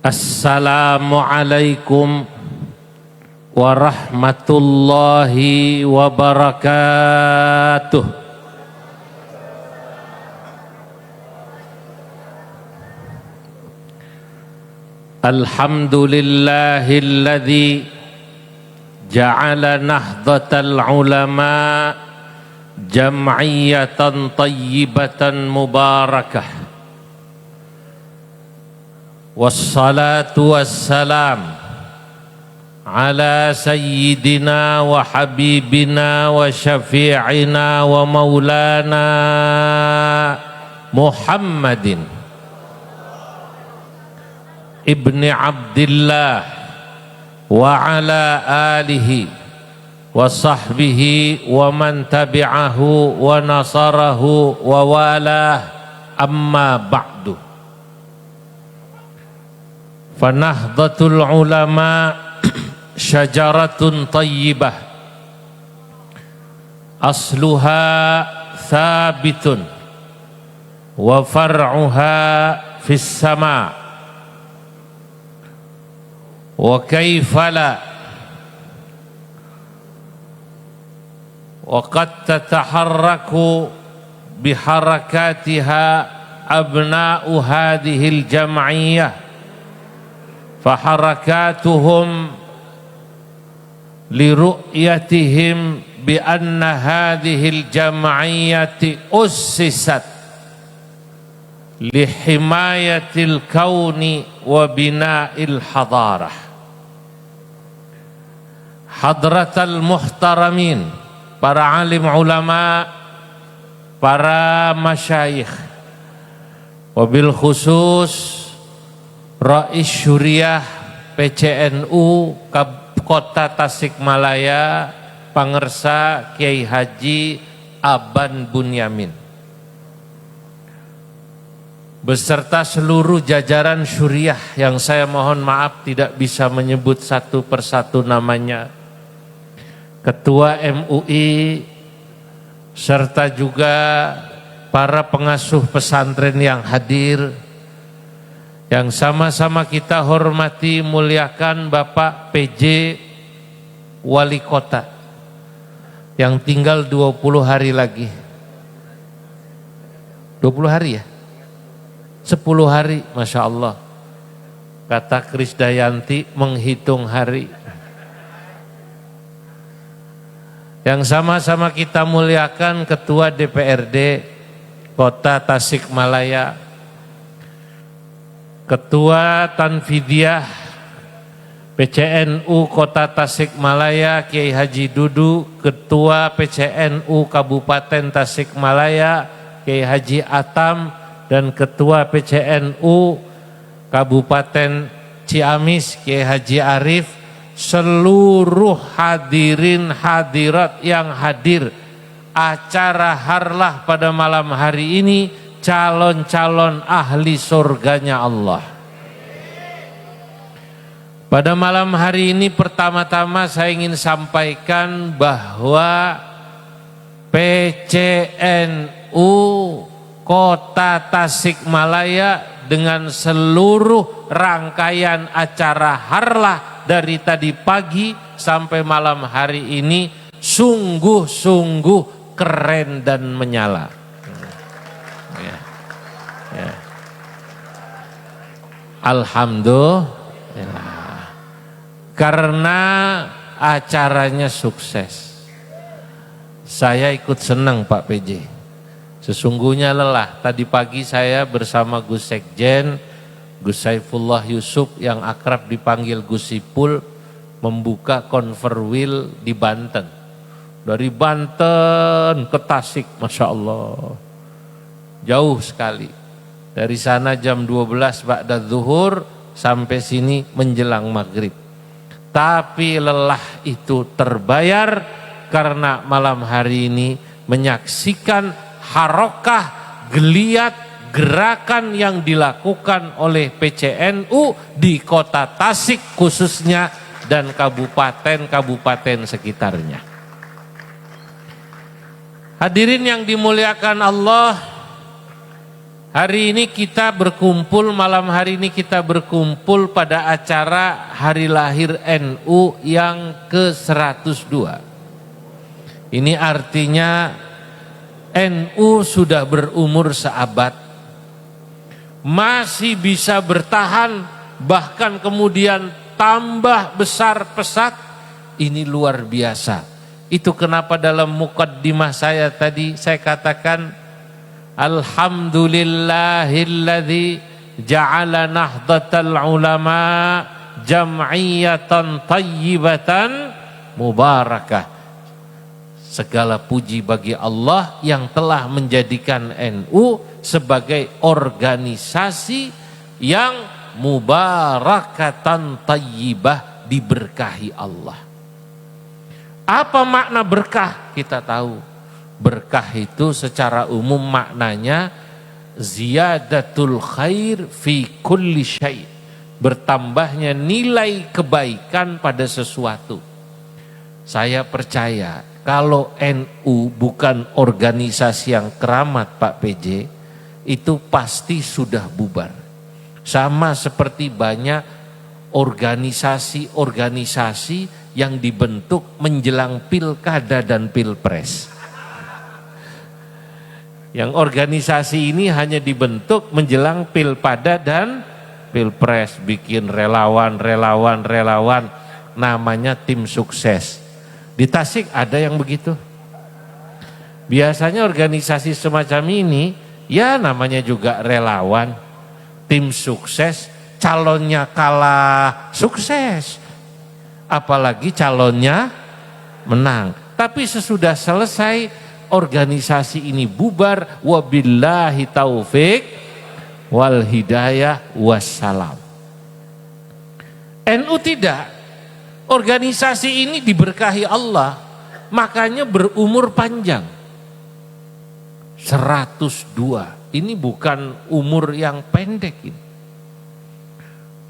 Assalamualaikum warahmatullahi wabarakatuh. Alhamdulillahilladzi ja'ala nahdhatal ulama jam'iyatan tayyibatan mubarakah. Wassalatu wassalam ala sayyidina wa habibina wa syafi'ina wa maulana Muhammadin ibni Abdillah wa ala alihi wa sahbihi wa man tabi'ahu wa nasarahu wa walah, amma ba'du. Fanahdatul ulama syajaratun tayyibah asluha thabitun wa far'uha fis sama' wa kayfala wa qad tataharraku biharakatiha abna'u hadhil jam'iyyah faharakatuhum liru'yatihim bi anna hadhil jam'iyyati ussisat lihimayatil kauni wa bina'il hadarah. Hadratal muhtaramin, para alim ulama, para masyayikh, wabil khusus Rais Syuriah PCNU Kota Tasikmalaya, Pangersa Kiai Haji Aban Bunyamin, beserta seluruh jajaran Syuriah yang saya mohon maaf tidak bisa menyebut satu persatu namanya, Ketua MUI, serta juga para pengasuh pesantren yang hadir, yang sama-sama kita hormati muliakan Bapak PJ Wali Kota yang tinggal 20 hari lagi. 20 hari ya? 10 hari, Masya Allah. Kata Krisdayanti menghitung hari. Yang sama-sama kita muliakan Ketua DPRD Kota Tasikmalaya, Ketua Tanfidiyah PCNU Kota Tasikmalaya Kiai Haji Dudu, Ketua PCNU Kabupaten Tasikmalaya Kiai Haji Atam, dan Ketua PCNU Kabupaten Ciamis Kiai Haji Arif, seluruh hadirin hadirat yang hadir acara harlah pada malam hari ini, calon-calon ahli surganya Allah. Pada malam hari ini pertama-tama saya ingin sampaikan bahwa PCNU Kota Tasikmalaya dengan seluruh rangkaian acara harlah dari tadi pagi sampai malam hari ini sungguh-sungguh keren dan menyala. Ya. Alhamdulillah, karena acaranya sukses. Saya ikut senang Pak PJ. Sesungguhnya lelah. Tadi pagi saya bersama Gus Sekjen, Gus Saifullah Yusuf yang akrab dipanggil Gus Ipul, membuka Converwheel di Banten. Dari Banten ke Tasik, Masya Allah. Jauh sekali. Dari sana jam 12 ba'da zuhur sampai sini menjelang maghrib. Tapi lelah itu terbayar karena malam hari ini menyaksikan harokah, geliat, gerakan yang dilakukan oleh PCNU di Kota Tasik khususnya dan kabupaten-kabupaten sekitarnya. Hadirin yang dimuliakan Allah, Hari ini kita berkumpul, malam hari ini kita berkumpul pada acara hari lahir NU yang ke-102. Ini artinya NU sudah berumur seabad, masih bisa bertahan, bahkan kemudian tambah besar pesat. Ini luar biasa. Itu kenapa dalam muqaddimah saya tadi saya katakan alhamdulillahilladzi ja'ala nahdlatal ulama jam'iyatan tayyibatan mubarakah. Segala puji bagi Allah yang telah menjadikan NU sebagai organisasi yang mubarakatan tayyibah, diberkahi Allah. Apa makna berkah? Kita tahu. Berkah itu secara umum maknanya ziyadatul khair fi kulli syai', bertambahnya nilai kebaikan pada sesuatu. Saya percaya kalau NU bukan organisasi yang keramat Pak PJ, itu pasti sudah bubar. Sama seperti banyak organisasi-organisasi yang dibentuk menjelang pilkada dan pilpres. Yang organisasi ini hanya dibentuk menjelang pilpada dan pilpres, bikin relawan, namanya tim sukses. Di Tasik ada yang begitu. Biasanya organisasi semacam ini, ya namanya juga relawan, tim sukses, calonnya kalah sukses, apalagi calonnya menang. Tapi sesudah selesai organisasi ini bubar, wabillahi taufik wal hidayah wassalam. NU tidak. Organisasi ini diberkahi Allah, makanya berumur panjang. 102. Ini bukan umur yang pendek ini.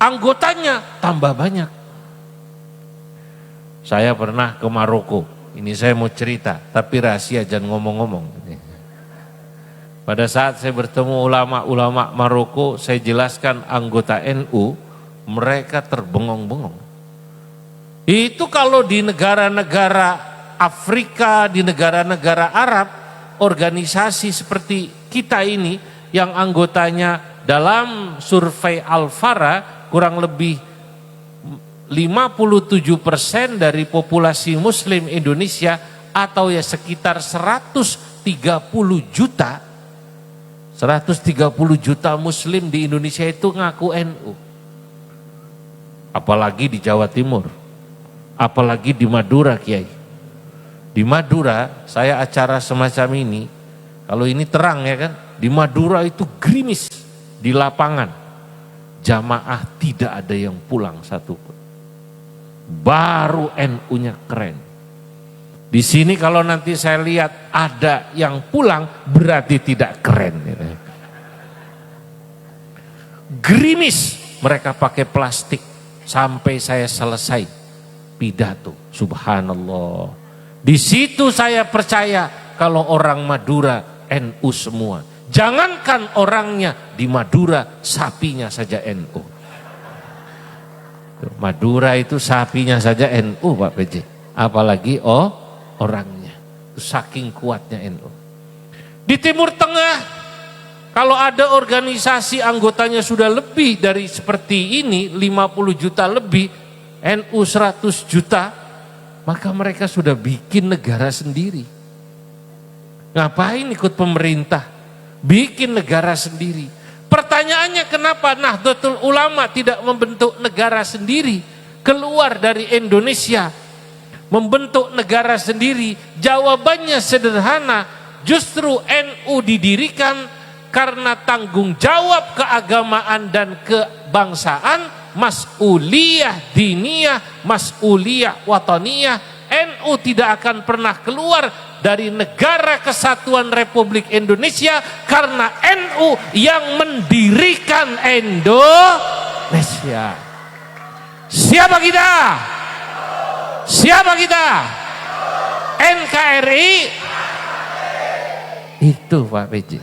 Anggotanya tambah banyak. Saya pernah ke Maroko. Ini saya mau cerita, tapi rahasia, jangan ngomong-ngomong. Pada saat saya bertemu ulama-ulama Maroko, saya jelaskan anggota NU, mereka terbengong-bengong. Itu kalau di negara-negara Afrika, di negara-negara Arab, organisasi seperti kita ini, yang anggotanya dalam survei Al-Fara kurang lebih 57% dari populasi muslim Indonesia, atau ya sekitar 130 juta muslim di Indonesia itu ngaku NU. Apalagi di Jawa Timur, apalagi di Madura, Kiai. Di Madura saya acara semacam ini, kalau ini terang ya kan, di Madura itu gerimis di lapangan, jamaah tidak ada yang pulang satupun. Baru NU-nya keren. Di sini kalau nanti saya lihat ada yang pulang, berarti tidak keren. Gerimis, mereka pakai plastik sampai saya selesai pidato. Subhanallah. Di situ saya percaya kalau orang Madura NU semua. Jangankan orangnya di Madura, sapinya saja NU. Madura itu sapinya saja NU Pak PJ, apalagi orangnya. Saking kuatnya NU. Di Timur Tengah, kalau ada organisasi anggotanya sudah lebih dari seperti ini, 50 juta lebih, NU 100 juta, maka mereka sudah bikin negara sendiri. Ngapain ikut pemerintah? Bikin negara sendiri. Pertanyaannya, kenapa Nahdlatul Ulama tidak membentuk negara sendiri, keluar dari Indonesia, membentuk negara sendiri? Jawabannya sederhana, justru NU didirikan karena tanggung jawab keagamaan dan kebangsaan, mas'uliyah diniyah, mas'uliyah wataniyah. NU tidak akan pernah keluar dari negara kesatuan Republik Indonesia karena NU yang mendirikan Indonesia. Siapa kita? Siapa kita? NKRI. Itu Pak PJ.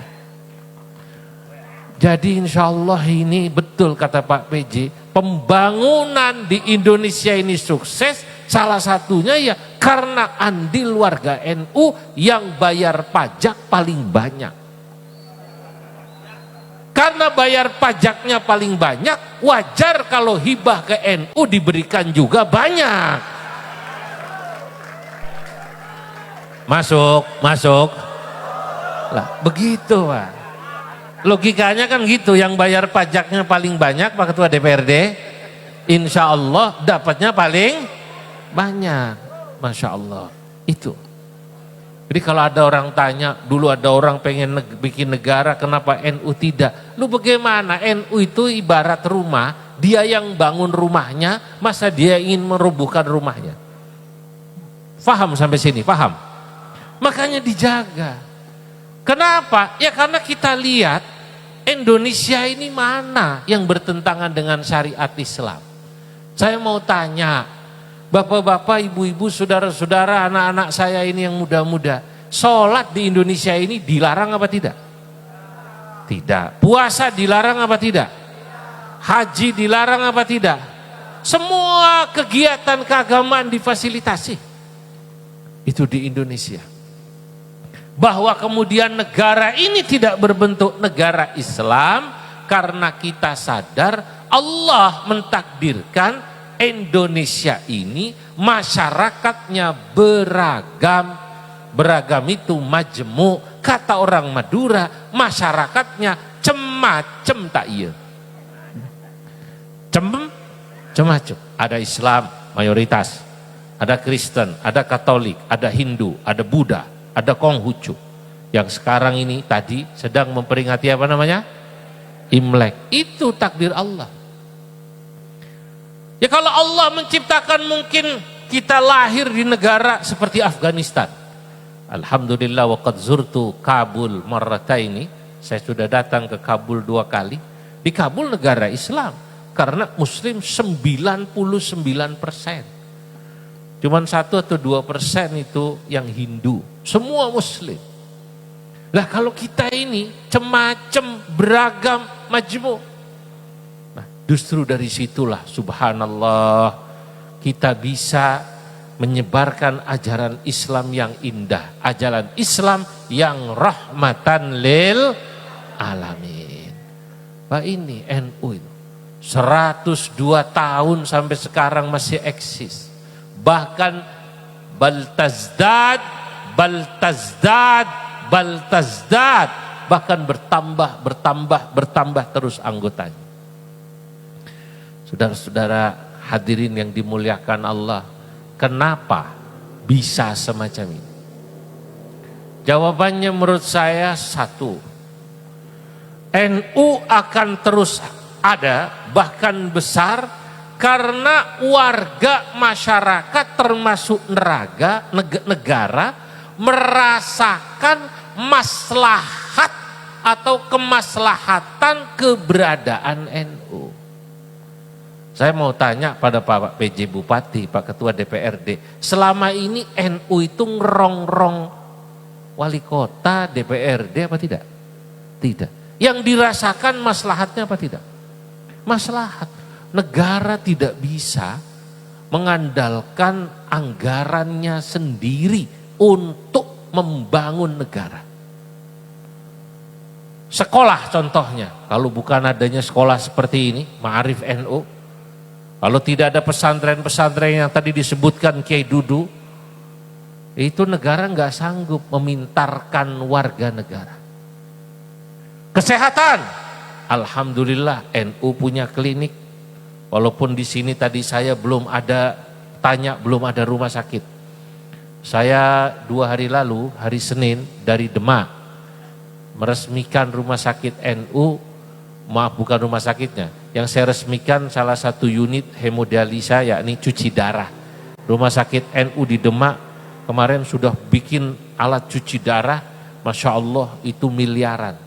Jadi insya Allah ini betul kata Pak PJ, pembangunan di Indonesia ini sukses salah satunya ya karena andil warga NU yang bayar pajak paling banyak. Karena bayar pajaknya paling banyak, wajar kalau hibah ke NU diberikan juga banyak. Masuk. Lah, begitu Pak. Logikanya kan gitu, yang bayar pajaknya paling banyak Pak Ketua DPRD, insya Allah dapatnya paling banyak. Masya Allah, itu. Jadi kalau ada orang tanya, dulu ada orang pengen bikin negara, kenapa NU tidak? Lu bagaimana? NU itu ibarat rumah, dia yang bangun rumahnya, masa dia ingin merobohkan rumahnya? Faham sampai sini? Faham? Makanya dijaga. Kenapa? Ya karena kita lihat Indonesia ini mana yang bertentangan dengan syariat Islam. Saya mau tanya, bapak-bapak, ibu-ibu, saudara-saudara, anak-anak saya ini yang muda-muda, sholat di Indonesia ini dilarang apa tidak? Tidak. Puasa dilarang apa tidak? Haji dilarang apa tidak? Semua kegiatan keagamaan difasilitasi. Itu di Indonesia. Bahwa kemudian negara ini tidak berbentuk negara Islam karena kita sadar Allah mentakdirkan Indonesia ini masyarakatnya beragam. Beragam itu majemuk, kata orang Madura masyarakatnya cemacem tak iya. Cemacem. Ada Islam mayoritas, ada Kristen, ada Katolik, ada Hindu, ada Buddha, ada Konghucu. Yang sekarang ini tadi sedang memperingati apa namanya? Imlek. Itu takdir Allah. Ya kalau Allah menciptakan mungkin kita lahir di negara seperti Afghanistan. Alhamdulillah waqad zurtu Kabul marrataini. Saya sudah datang ke Kabul 2 kali. Di Kabul negara Islam karena muslim 99%. Cuman 1 atau 2% itu yang Hindu. Semua muslim. Lah kalau kita ini cemacem, beragam, majmuk. Nah, justru dari situlah subhanallah kita bisa menyebarkan ajaran Islam yang indah, ajaran Islam yang rahmatan lil alamin. Pak ini NU itu 102 tahun sampai sekarang masih eksis. Bahkan baltazdad, bahkan bertambah terus anggotanya. Saudara-saudara hadirin yang dimuliakan Allah, kenapa bisa semacam ini? Jawabannya menurut saya satu, NU akan terus ada bahkan besar karena warga masyarakat termasuk negara merasakan maslahat atau kemaslahatan keberadaan NU. Saya mau tanya pada Pak PJ Bupati, Pak Ketua DPRD, selama ini NU itu ngerongrong wali kota, DPRD apa tidak? Tidak. Yang dirasakan maslahatnya apa tidak? Maslahat. Negara tidak bisa mengandalkan anggarannya sendiri untuk membangun negara. Sekolah contohnya, kalau bukan adanya sekolah seperti ini, Ma'arif NU, kalau tidak ada pesantren-pesantren yang tadi disebutkan Kiai Dudu, itu negara nggak sanggup memintarkan warga negara. Kesehatan, alhamdulillah NU punya klinik. Walaupun di sini tadi saya belum ada rumah sakit. Saya 2 hari lalu, hari Senin dari Demak, meresmikan rumah sakit NU, maaf bukan rumah sakitnya, yang saya resmikan salah satu unit hemodialisa yakni cuci darah. Rumah sakit NU di Demak kemarin sudah bikin alat cuci darah, Masya Allah itu miliaran.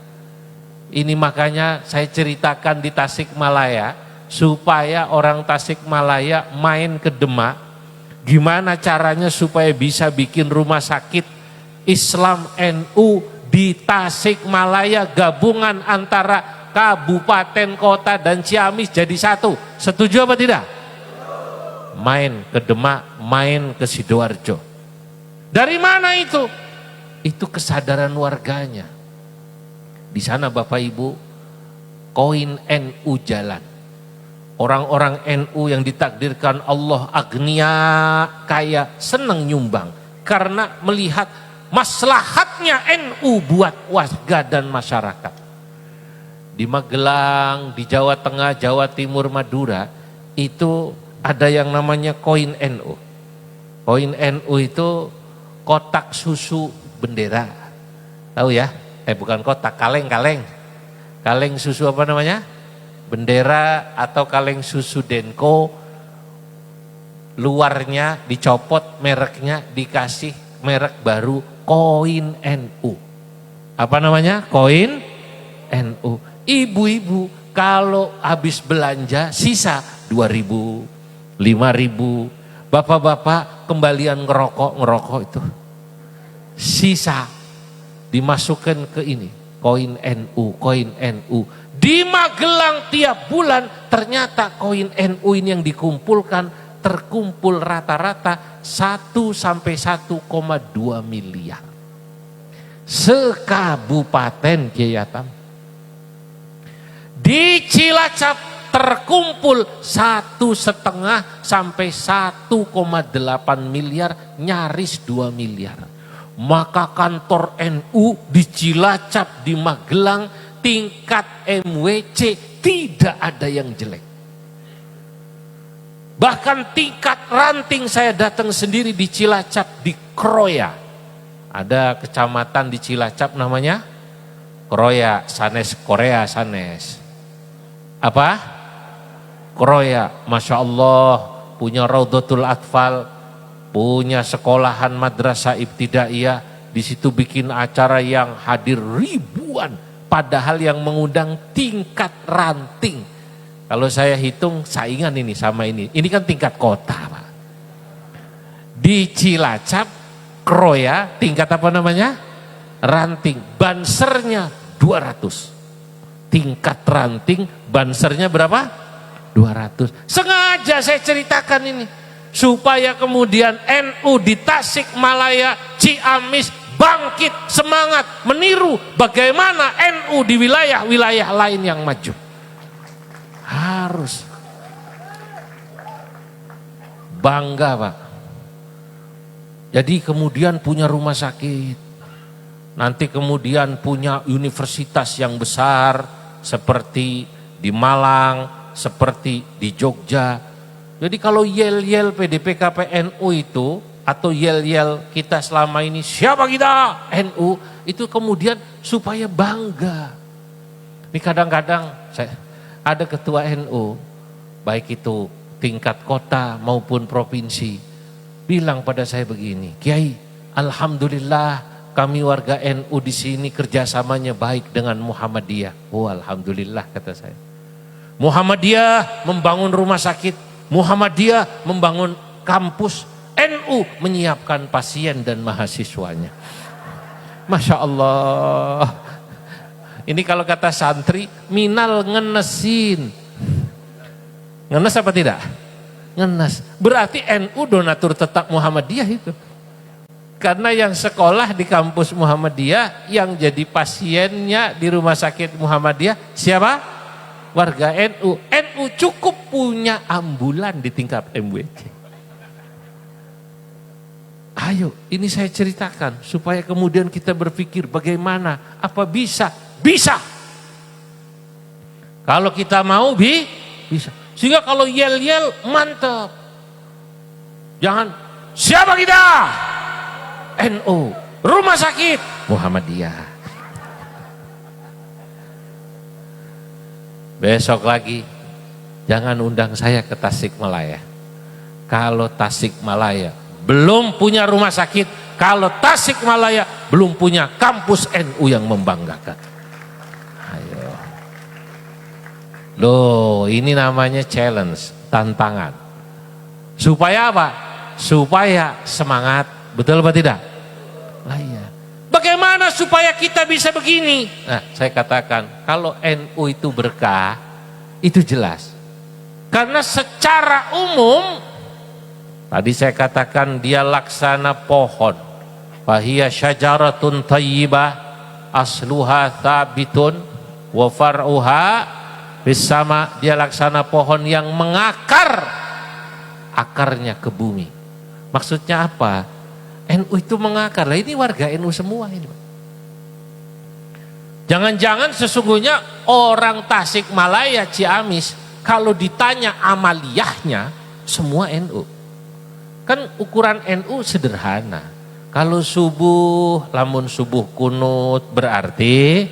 Ini makanya saya ceritakan di Tasikmalaya, supaya orang Tasikmalaya main ke Demak, gimana caranya supaya bisa bikin rumah sakit Islam NU di Tasikmalaya, gabungan antara kabupaten, kota, dan Ciamis jadi satu. Setuju apa tidak? Main ke Demak, main ke Sidoarjo. Dari mana itu? Itu kesadaran warganya. Di sana Bapak Ibu, koin NU jalan. Orang-orang NU yang ditakdirkan Allah agnia, kaya, senang nyumbang. Karena melihat maslahatnya NU buat warga dan masyarakat. Di Magelang, di Jawa Tengah, Jawa Timur, Madura, itu ada yang namanya koin NU. Koin NU itu kotak susu bendera. Tahu ya? Bukan kotak, kaleng-kaleng. Kaleng susu apa namanya? Bendera atau kaleng susu Denko. Luarnya dicopot, mereknya dikasih merek baru, koin NU. Apa namanya? Koin NU. Ibu-ibu kalau habis belanja sisa 2.000, 5.000. Bapak-bapak kembalian ngerokok itu. Sisa dimasukkan ke ini, koin NU, koin NU. Di Magelang tiap bulan ternyata koin NU ini yang dikumpulkan terkumpul rata-rata 1 sampai 1,2 miliar. Sekabupaten Kiai Atam. Di Cilacap terkumpul 1,5 sampai 1,8 miliar, nyaris 2 miliar. Maka kantor NU di Cilacap, di Magelang, tingkat MWC tidak ada yang jelek. Bahkan tingkat ranting, saya datang sendiri di Cilacap, di Kroya. Ada kecamatan di Cilacap namanya Kroya, Sanes, Korea, Sanes. Apa? Kroya, Masya Allah, punya Raudhatul Atfal, punya sekolahan madrasah ibtidaiyah. Di situ bikin acara yang hadir ribuan, padahal yang mengundang tingkat ranting. Kalau saya hitung saingan ini sama ini. Ini kan tingkat kota, Pak. Di Cilacap, Kroya, tingkat apa namanya? Ranting. Bansernya 200. Tingkat ranting, bansernya berapa? 200. Sengaja saya ceritakan ini. Supaya kemudian NU di Tasikmalaya, Ciamis bangkit semangat meniru bagaimana NU di wilayah-wilayah lain yang maju. Harus bangga, Pak. Jadi kemudian punya rumah sakit, nanti kemudian punya universitas yang besar seperti di Malang, seperti di Jogja. Jadi kalau yel-yel PDPKP NU itu atau yel-yel kita selama ini siapa kita NU, itu kemudian supaya bangga. Ini kadang-kadang saya ada ketua NU, baik itu tingkat kota maupun provinsi, bilang pada saya begini, Kiai, alhamdulillah kami warga NU di sini kerjasamanya baik dengan Muhammadiyah. Oh, alhamdulillah, kata saya. Muhammadiyah membangun rumah sakit, Muhammadiyah membangun kampus, NU menyiapkan pasien dan mahasiswanya. Masya Allah. Ini kalau kata santri, minal ngenesin. Ngenes apa tidak? Ngenes. Berarti NU donatur tetap Muhammadiyah itu. Karena yang sekolah di kampus Muhammadiyah, yang jadi pasiennya di rumah sakit Muhammadiyah, siapa? Warga NU. NU cukup punya ambulan di tingkat MWC. Ayo, ini saya ceritakan supaya kemudian kita berpikir bagaimana, apa bisa? Bisa. Kalau kita mau bisa. Sehingga kalau yel-yel mantap. Jangan siapa kita? NU. Rumah sakit Muhammadiyah. Besok lagi jangan undang saya ke Tasikmalaya. Kalau Tasikmalaya belum punya rumah sakit, kalau Tasikmalaya belum punya kampus NU yang membanggakan. Ayo. Loh, ini namanya challenge, tantangan. Supaya apa? Supaya semangat. Betul apa tidak? Lah iya. Bagaimana supaya kita bisa begini? Nah, saya katakan, kalau NU itu berkah, itu jelas. Karena secara umum, tadi saya katakan dia laksana pohon. Fahiya syajaratun thayyibah, asluha thabitun, wa far'uha bis sama. Dia laksana pohon yang mengakar, akarnya ke bumi. Maksudnya apa? NU itu mengakar. Lah ini warga NU semua ini. Jangan-jangan sesungguhnya orang Tasikmalaya, Ciamis, kalau ditanya amaliyahnya semua NU. Kan ukuran NU sederhana. Kalau subuh, lamun subuh kunut berarti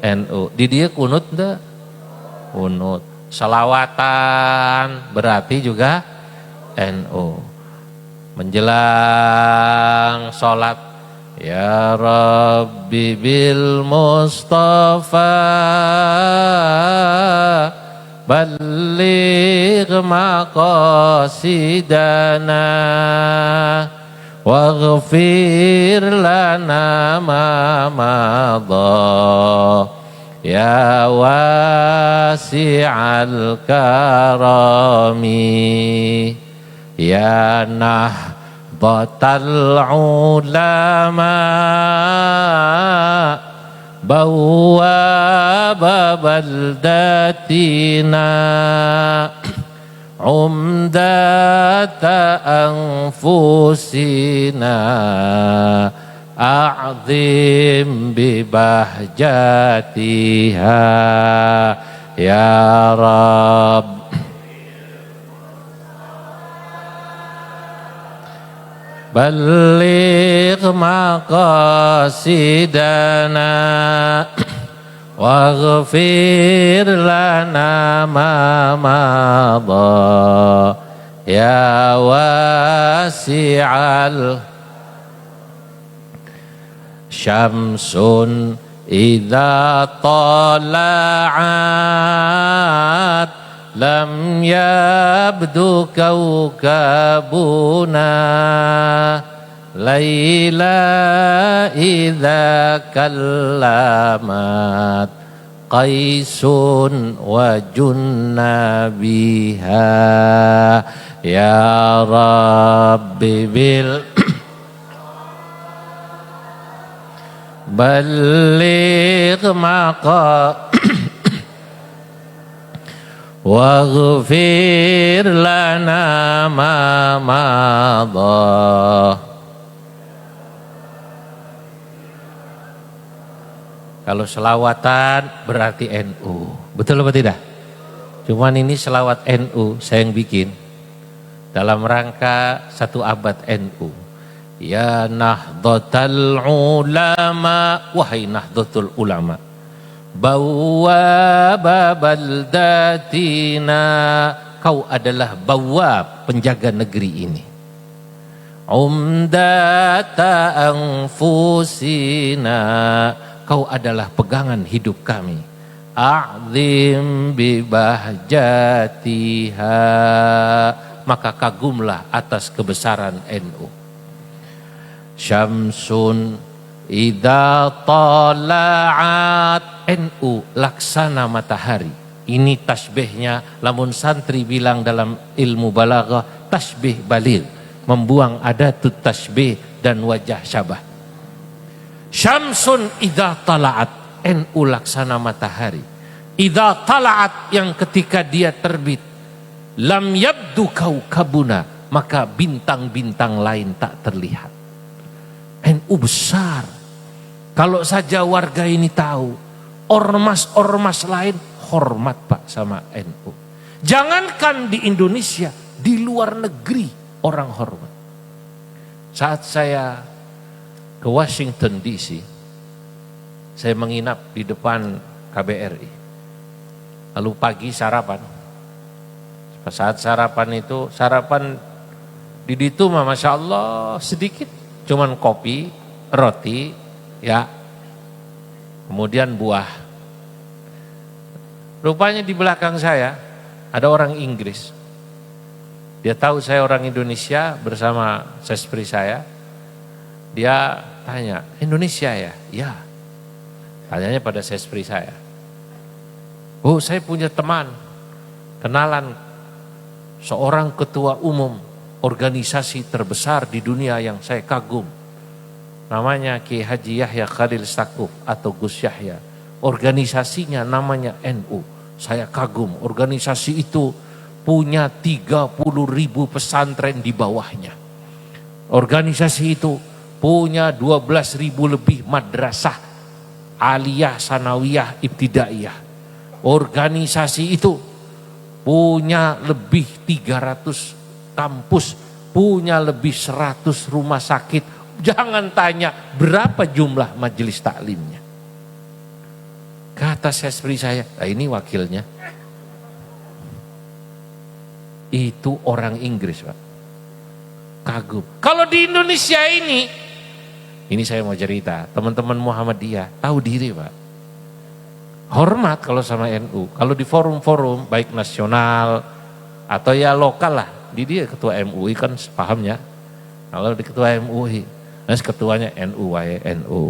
NU. Di dia kunut enggak? Kunut. Selawatan berarti juga NU. Menjelang sholat, ya Rabbi bil Mustafa balligh maqasidana waghfir lana ma madha ya wasi'al karami ya nahdatal ulama bawwaba baldatina umdata anfusina a'zim bibahjatiha ya Rabb. Balligh maqasidana waghfir lana ma madha ya wasi'al syamsun idza tala'at lam yabdu kawkabuna layla idza kallamat qaisun wa junna biha ya Rabbi bil balligh maqa waghfir lana ma madha. Kalau selawatan berarti NU. Betul apa tidak? Cuman ini selawat NU saya yang bikin dalam rangka 1 abad NU. Ya Nahdlatul Ulama, wahai Nahdlatul Ulama, bawwaba baldatina, kau adalah bawwab, penjaga negeri ini. Umdata anfusina, kau adalah pegangan hidup kami. A'zim bibahjatiha, maka kagumlah atas kebesaran NU. Syamsun idza tala'at, NU laksana matahari. Ini tasbihnya, lamun santri bilang dalam ilmu balaghah, tasbih balil, membuang adatut tasbih dan wajah syabah. Syamsun idza tala'at, NU laksana matahari. Idza tala'at, yang ketika dia terbit, lam yabdu kaukabuna, maka bintang-bintang lain tak terlihat. NU besar. Kalau saja warga ini tahu, ormas-ormas lain hormat Pak sama NU. Jangankan di Indonesia, di luar negeri orang hormat. Saat saya ke Washington DC, saya menginap di depan KBRI. Lalu pagi sarapan. Saat sarapan itu, sarapan di situ Masya Allah sedikit. Cuman kopi, roti, ya, kemudian buah. Rupanya di belakang saya ada orang Inggris. Dia tahu saya orang Indonesia bersama sespri saya. Dia tanya, Indonesia ya? Ya. Tanyanya pada sespri saya. Oh, saya punya teman, kenalan seorang ketua umum organisasi terbesar di dunia yang saya kagum. Namanya Ki Haji Yahya Khalil Stakuf atau Gus Yahya. Organisasinya namanya NU. Saya kagum, organisasi itu punya 30.000 pesantren di bawahnya. Organisasi itu punya 12.000 lebih madrasah aliyah, sanawiyah, ibtidaiyah. Organisasi itu punya lebih 300 kampus, punya lebih 100 rumah sakit. Jangan tanya berapa jumlah majelis taklimnya. Kata sespri saya, nah ini wakilnya. Itu orang Inggris, Pak. Kagum. Kalau di Indonesia ini saya mau cerita, teman-teman Muhammadiyah tahu diri, Pak. Hormat kalau sama NU. Kalau di forum-forum baik nasional atau ya lokal lah, dia ketua MUI kan pahamnya. Kalau di ketua MUI, ketuanya NU, NU.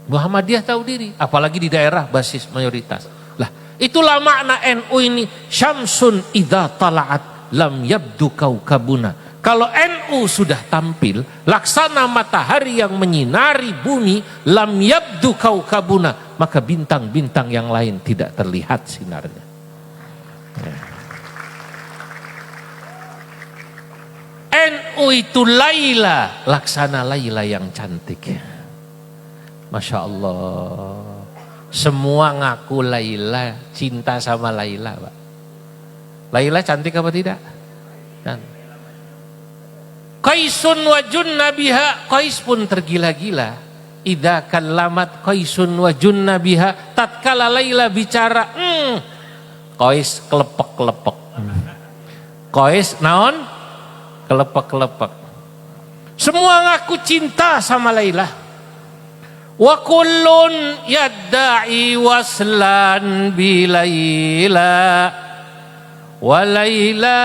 Muhammadiyah tahu diri, apalagi di daerah basis mayoritas. Lah, itulah makna NU ini, syamsun idza tala'at lam yabdu kaukabuna. Kalau NU sudah tampil, laksana matahari yang menyinari bumi, lam yabdu kaukabuna, maka bintang-bintang yang lain tidak terlihat sinarnya. NU itu Laila, laksana Laila yang cantik. Masya Allah. Semua ngaku Laila, cinta sama Laila, Pak. Laila cantik apa tidak? Cantik. Qaisun wa junna biha, Qais pun tergila-gila. Idza kallamat Qaisun wa junna biha, tatkala Laila bicara, Qais kelepek-kelepek. Qais naon? Kelepek-kelepek. Semua ngaku cinta sama Laila. Wa kullun yadda'i waslan bi Laila. Wa Laila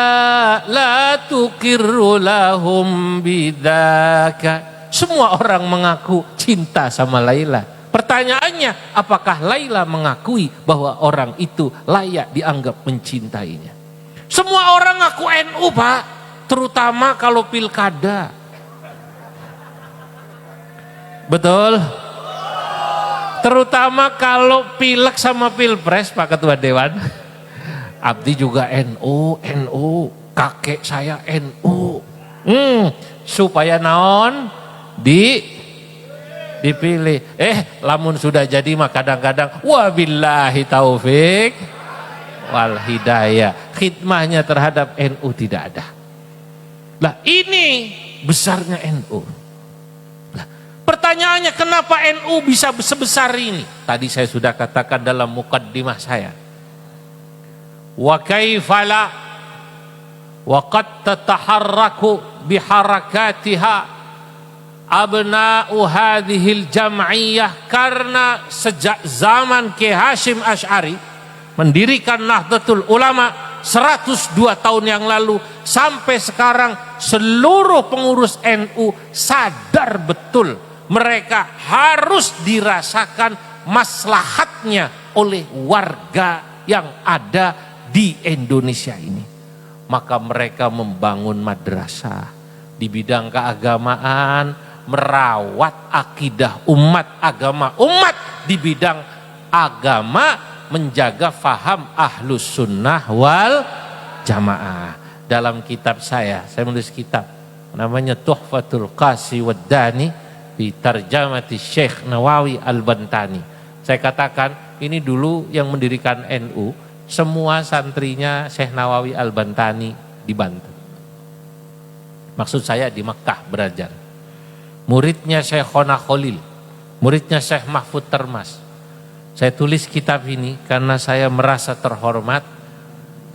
la tuqirru lahum bidzaka. Semua orang mengaku cinta sama Laila. Pertanyaannya, apakah Laila mengakui bahwa orang itu layak dianggap mencintainya? Semua orang ngaku NU, Pak, terutama kalau pilkada. Betul? Terutama kalau pilek sama pilpres, Pak Ketua Dewan. Abdi juga NU, kakek saya NU. Supaya naon dipilih. Lamun sudah jadi mah kadang-kadang wabillahi taufik wal hidayah. Khidmahnya terhadap NU tidak ada. Lah ini besarnya NU. Lah, pertanyaannya kenapa NU bisa sebesar ini? Tadi saya sudah katakan dalam mukaddimah saya. Wa kaifala wa qad tataharraku biharakatiha abna'u hadhil jam'iyah, karena sejak zaman Ki Hasyim Asy'ari mendirikan Nahdlatul Ulama 102 tahun yang lalu sampai sekarang, seluruh pengurus NU sadar betul mereka harus dirasakan maslahatnya oleh warga yang ada di Indonesia ini. Maka mereka membangun madrasah di bidang keagamaan, merawat akidah umat, agama umat di bidang agama, menjaga faham ahlus sunnah wal jamaah. Dalam kitab saya menulis kitab namanya Tuhfatul Qasi Waddani di tarjamati Syekh Nawawi Al-Bantani. Saya katakan ini dulu yang mendirikan NU semua santrinya Syekh Nawawi Al-Bantani di Banten. Maksud saya di Mekah belajar. Muridnya Syekhona Khalil, muridnya Syekh Mahfud Termas. Saya tulis kitab ini karena saya merasa terhormat.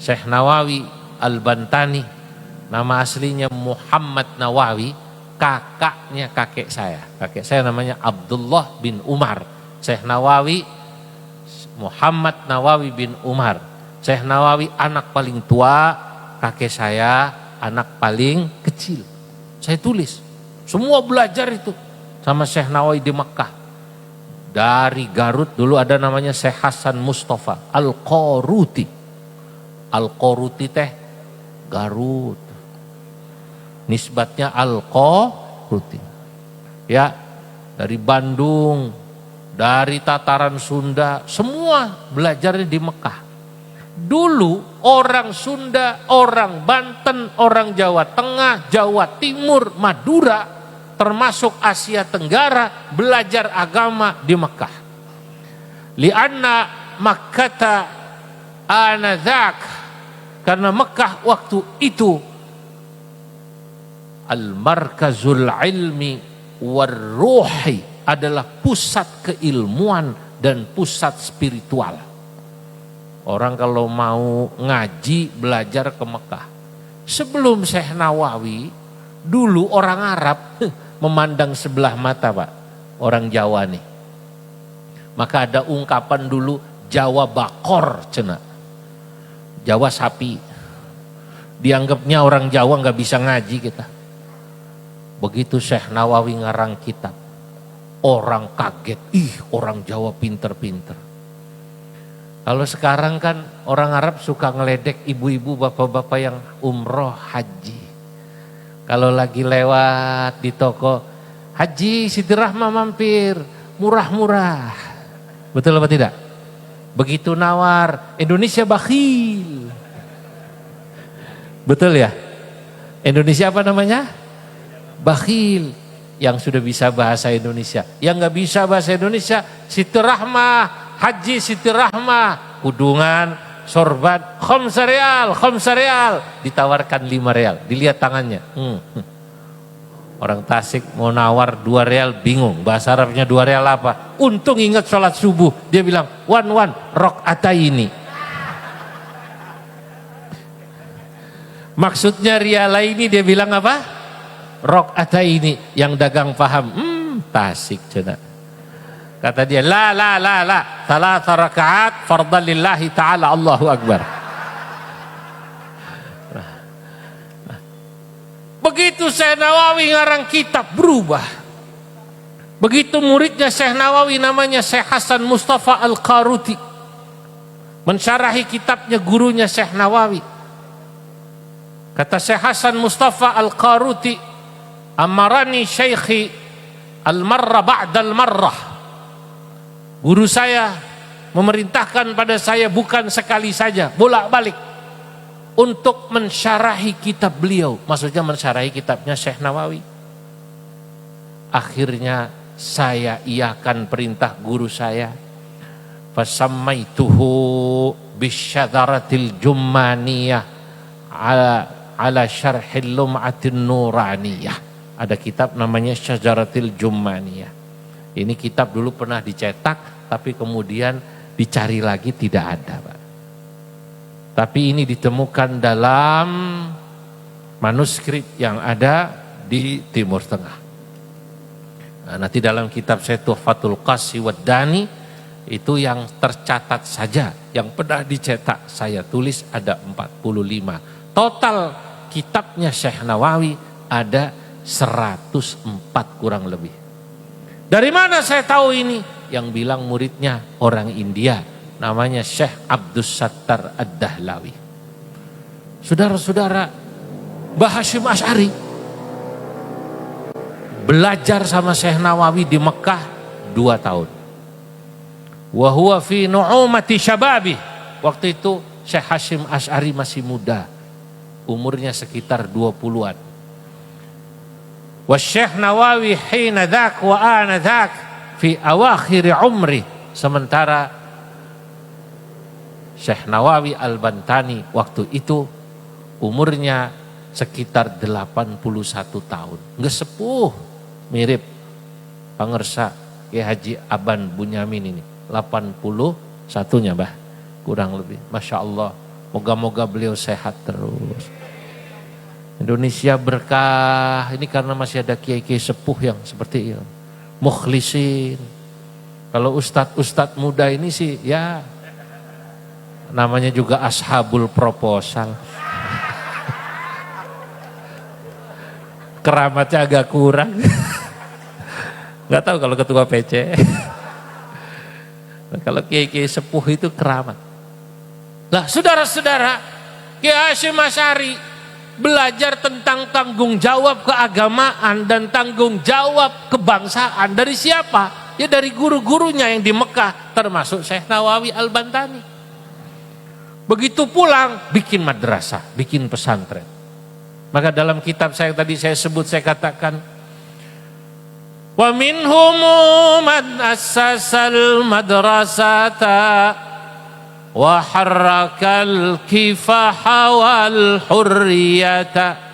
Syekh Nawawi Al-Bantani, nama aslinya Muhammad Nawawi, kakaknya kakek saya. Kakek saya namanya Abdullah bin Umar. Syekh Nawawi Muhammad Nawawi bin Umar. Syekh Nawawi anak paling tua, kakek saya anak paling kecil. Saya tulis, semua belajar itu. sama Syekh Nawawi di Mekah. Dari Garut dulu ada namanya Syekh Hasan Mustafa Al-Qaruti. Al-Qaruti teh Garut. Nisbatnya Al-Qaruti. Ya, dari Bandung, dari tataran Sunda, semua belajarnya di Mekah. Dulu orang Sunda, orang Banten, orang Jawa Tengah, Jawa Timur, Madura, termasuk Asia Tenggara belajar agama di Mekah. Lianna Makkata anadzak, karena Mekah waktu itu al-markazul ilmi warruhi, adalah pusat keilmuan dan pusat spiritual. Orang kalau mau ngaji belajar ke Mekah. Sebelum Syekh Nawawi, dulu orang Arab memandang sebelah mata Pak, orang Jawa nih. Maka ada ungkapan dulu Jawa bakor cena, Jawa sapi. Dianggapnya orang Jawa nggak bisa ngaji kita. Begitu Syekh Nawawi ngarang kitab, orang kaget, orang Jawa pinter-pinter. Kalau sekarang kan orang Arab suka ngeledek ibu-ibu, bapak-bapak yang umroh haji. Kalau lagi lewat di toko, Haji Siti Rahma mampir, murah-murah. Betul apa tidak? Begitu nawar, Indonesia bakhil. Betul ya? Indonesia apa namanya? Bakhil. Yang sudah bisa bahasa Indonesia. Yang nggak bisa bahasa Indonesia, Siti Rahma, Haji Siti Rahma, kudungan, sorban, khamsa real, ditawarkan 5 real, dilihat tangannya. Orang Tasik mau nawar 2 real, bingung, bahasa Arabnya 2 real apa? Untung ingat sholat subuh, dia bilang, wan, rok'ataini. Maksudnya riala ini dia bilang apa? Rok'ataini, yang dagang paham, Tasik cina. Kata dia, la, 3 rakaat fardhan lillahi ta'ala, Allahu Akbar. Begitu Syekh Nawawi ngarang kitab berubah. Begitu muridnya Syekh Nawawi namanya Syekh Hasan Mustafa Al-Qaruti mensyarahi kitabnya gurunya Syekh Nawawi. Kata Syekh Hasan Mustafa Al-Qaruti, amarani syaikhi al-marra ba'dal marrah. Guru saya memerintahkan pada saya bukan sekali saja, bolak-balik untuk mensyarahi kitab beliau. Maksudnya mensyarahi kitabnya Syekh Nawawi. Akhirnya saya iakan perintah guru saya. Fasammaituhu bisyadaratil jummaniyah ala syarhil lum'atin nuraniyah. Ada kitab namanya Syajaratil Jummaniyah. Ini kitab dulu pernah dicetak, tapi kemudian dicari lagi tidak ada, Pak. Tapi ini ditemukan dalam manuskrip yang ada di Timur Tengah. Nah, nanti dalam kitab saya Tuhfatul Qasi wad Dani, itu yang tercatat saja, yang pernah dicetak saya tulis ada 45. Total kitabnya Syekh Nawawi ada 104 kurang lebih. Dari mana saya tahu ini? Yang bilang muridnya orang India, namanya Syekh Abdus Sattar Ad-Dahlawi. Saudara-saudara, Mbah Hasyim Asy'ari belajar sama Syekh Nawawi di Mekah 2 tahun. Wa huwa fi nu'umati syababi. Waktu itu Syekh Hasyim Asy'ari masih muda, umurnya sekitar 20-an. Wa Syekh Nawawi hina dzak wa ana dzak fi awakhir umri. Sementara Syekh Nawawi Al-Bantani waktu itu umurnya sekitar 81 tahun. Nggak sepuh, mirip pangersa Kiai Haji Aban Bunyamin ini. 81-nya Mbah, kurang lebih. Masya Allah, moga-moga beliau sehat terus. Indonesia berkah, ini karena masih ada kiai-kiai sepuh yang seperti itu. Mukhlisin. Kalau ustadz-ustadz muda ini sih ya namanya juga ashabul proposal. Keramatnya agak kurang. Nggak tahu kalau ketua PC. Kalau kiai-kiai sepuh itu keramat. Lah saudara-saudara, Kiai Hasyim Asy'ari belajar tentang tanggung jawab keagamaan dan tanggung jawab kebangsaan dari siapa? Ya dari guru-gurunya yang di Mekah, termasuk Syekh Nawawi Al-Bantani. Begitu pulang bikin madrasah, bikin pesantren. Maka dalam kitab saya tadi saya sebut, saya katakan, wa minhum man assasal madrasata wa harrakal kifaha wal hurriyata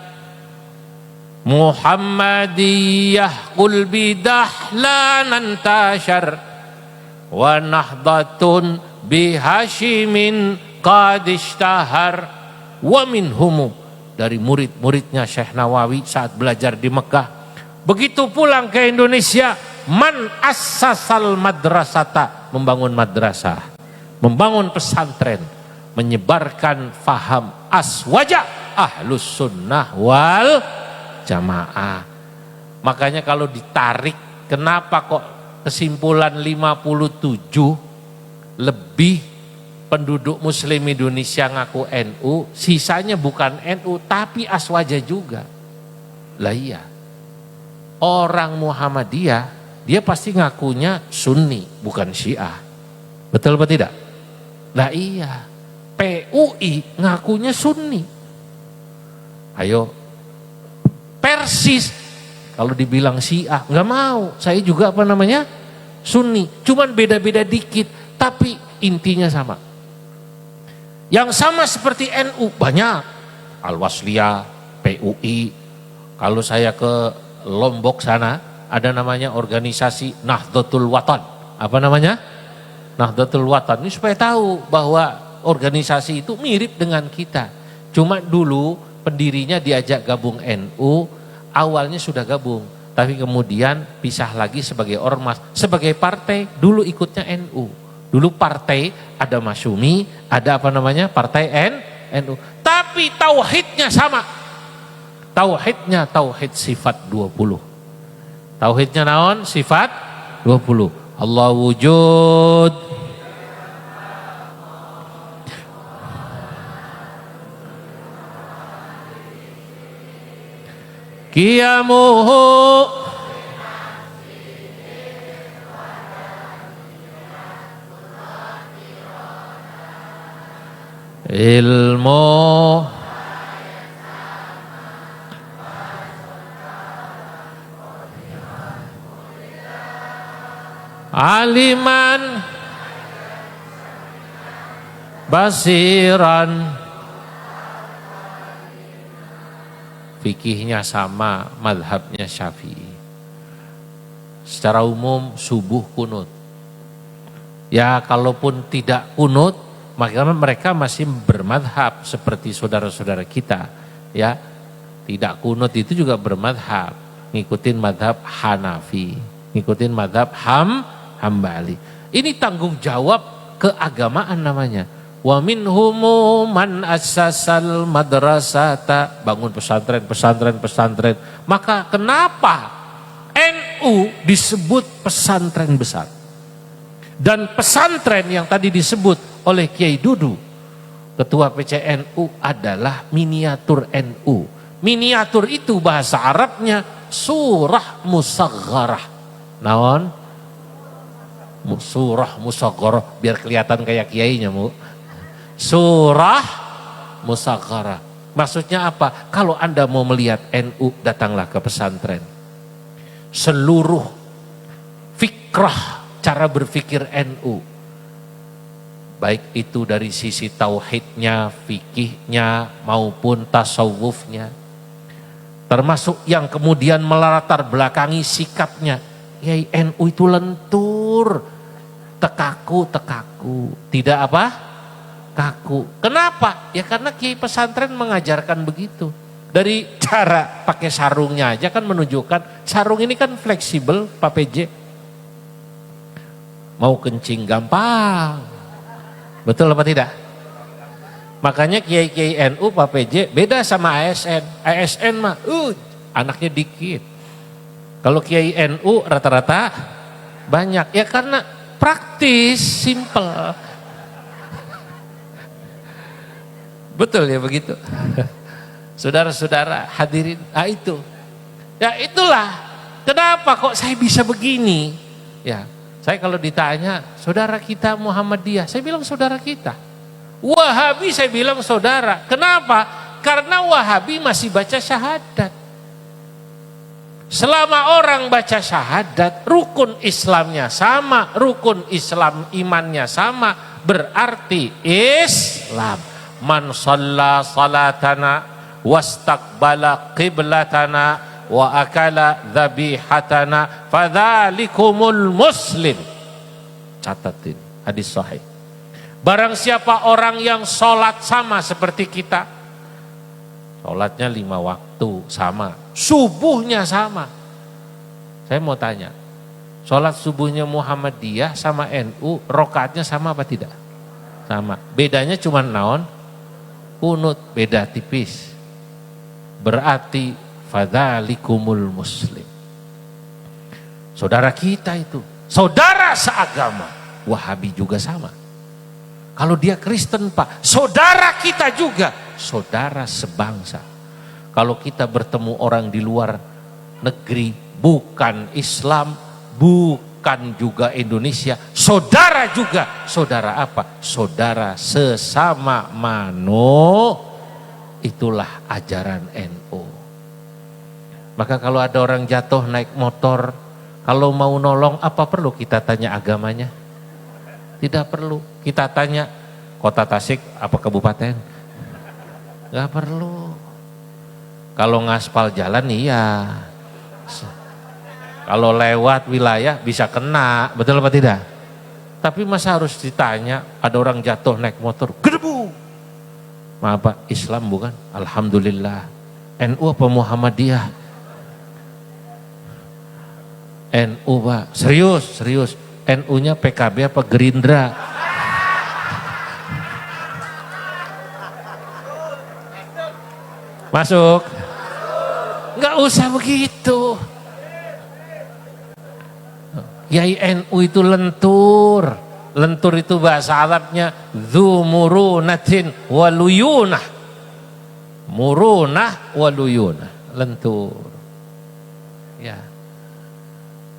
Muhammadiyah qul bidahlan tashar wa nahdatun bihashimin qad ishtahar. Wa minhum, dari murid-muridnya Syekh Nawawi saat belajar di Mekah, begitu pulang ke Indonesia, man assasal madrasata, membangun madrasah, membangun pesantren, menyebarkan faham aswaja ahlus sunnah wal jamaah. Makanya kalau ditarik, kenapa kok kesimpulan 57 lebih penduduk muslim Indonesia ngaku NU, sisanya bukan NU tapi aswaja juga. Lah iya, orang Muhammadiyah dia pasti ngakunya Sunni bukan Syiah, betul apa tidak? Lah iya, PUI ngakunya Sunni. Ayo Persis kalau dibilang Syiah nggak mau, saya juga Sunni, cuman beda-beda dikit tapi intinya sama. Yang sama seperti NU banyak, Al-Wasliyah, PUI. Kalau saya ke Lombok sana ada namanya organisasi Nahdlatul Watan. Apa namanya? Nahdlatul Watan. Ini supaya tahu bahwa organisasi itu mirip dengan kita. Cuma dulu pendirinya diajak gabung NU, awalnya sudah gabung, tapi kemudian pisah lagi sebagai ormas. Sebagai partai dulu ikutnya NU. Dulu partai ada Masyumi, ada partai NU. Tapi tauhidnya sama. Tauhidnya tauhid sifat 20. Tauhidnya naon? Sifat 20. Allah wujud, qiyamuhu, ilmu, aliman, basiran. Fikihnya sama, madhabnya Syafi'i. Secara umum subuh kunut. Ya kalaupun tidak kunut, maka mereka masih bermadhab seperti saudara-saudara kita. Ya, tidak kunut itu juga bermadhab, ngikutin madhab Hanafi, ngikutin madhab Hambali. Ini tanggung jawab keagamaan namanya. Wa minhum man assasal madrasata, bangun pesantren. Maka kenapa NU disebut pesantren besar? Dan pesantren yang tadi disebut oleh Kiai Dudu, ketua PCNU, adalah miniatur NU. Miniatur itu bahasa Arabnya surah musagharah. Naon? Surah musagharah, biar kelihatan kayak kiainya, Bu. Surah musagharah. Maksudnya apa? Kalau Anda mau melihat NU, datanglah ke pesantren. Seluruh fikrah, cara berpikir NU, baik itu dari sisi tauhidnya, fikihnya, maupun tasawufnya, termasuk yang kemudian melatar belakangi sikapnya. Ya, NU itu lentur, tekaku, tidak kaku. Kenapa? Ya karena kiai pesantren mengajarkan begitu. Dari cara pakai sarungnya aja kan menunjukkan sarung ini kan fleksibel, Pak PJ. Mau kencing gampang. Betul apa tidak? Makanya kiai-kiai NU, Pak PJ, beda sama ASN. ASN mah anaknya dikit. Kalau Kiai NU rata-rata banyak. Ya karena praktis, simple. Betul ya begitu. Saudara-saudara hadirin, itu. Ya itulah kenapa kok saya bisa begini. Ya, saya kalau ditanya saudara kita Muhammadiyah, saya bilang saudara kita. Wahabi saya bilang saudara. Kenapa? Karena Wahabi masih baca syahadat. Selama orang baca syahadat, rukun Islamnya sama, rukun Islam imannya sama, berarti Islam. Man shalla salatana wastaqbala qiblatana wa akala dhabihatana fadzalikumul muslim. Catatin hadis sahih. Barang siapa orang yang sholat sama seperti kita, sholatnya 5 waktu sama, subuhnya sama. Saya mau tanya, sholat subuhnya Muhammadiyah sama NU, rokaatnya sama apa tidak? Sama. Bedanya cuma naon? Kunut, beda tipis. Berarti fadzalikumul muslim. Saudara kita itu, saudara seagama. Wahabi juga sama. Kalau dia Kristen Pak, saudara kita juga, saudara sebangsa. Kalau kita bertemu orang di luar negeri, bukan Islam, bukan juga Indonesia, saudara juga. Saudara apa? Saudara sesama itulah ajaran NU. Maka kalau ada orang jatuh naik motor, kalau mau nolong apa perlu kita tanya agamanya? Tidak perlu. Kita tanya kota Tasik apa kabupaten? Gak perlu. Kalau ngaspal jalan iya. Kalau lewat wilayah bisa kena, betul apa tidak? Tapi masa harus ditanya, ada orang jatuh naik motor, gedebu. Maaf Pak, Islam bukan? Alhamdulillah. NU apa Muhammadiyah? NU Pak, serius. NU-nya PKB apa Gerindra? Masuk? Nggak usah begitu. Kiai NU itu lentur. Lentur itu bahasa Arabnya dzumurunatin waluyunah. Murunah waluyunah. Lentur. Ya.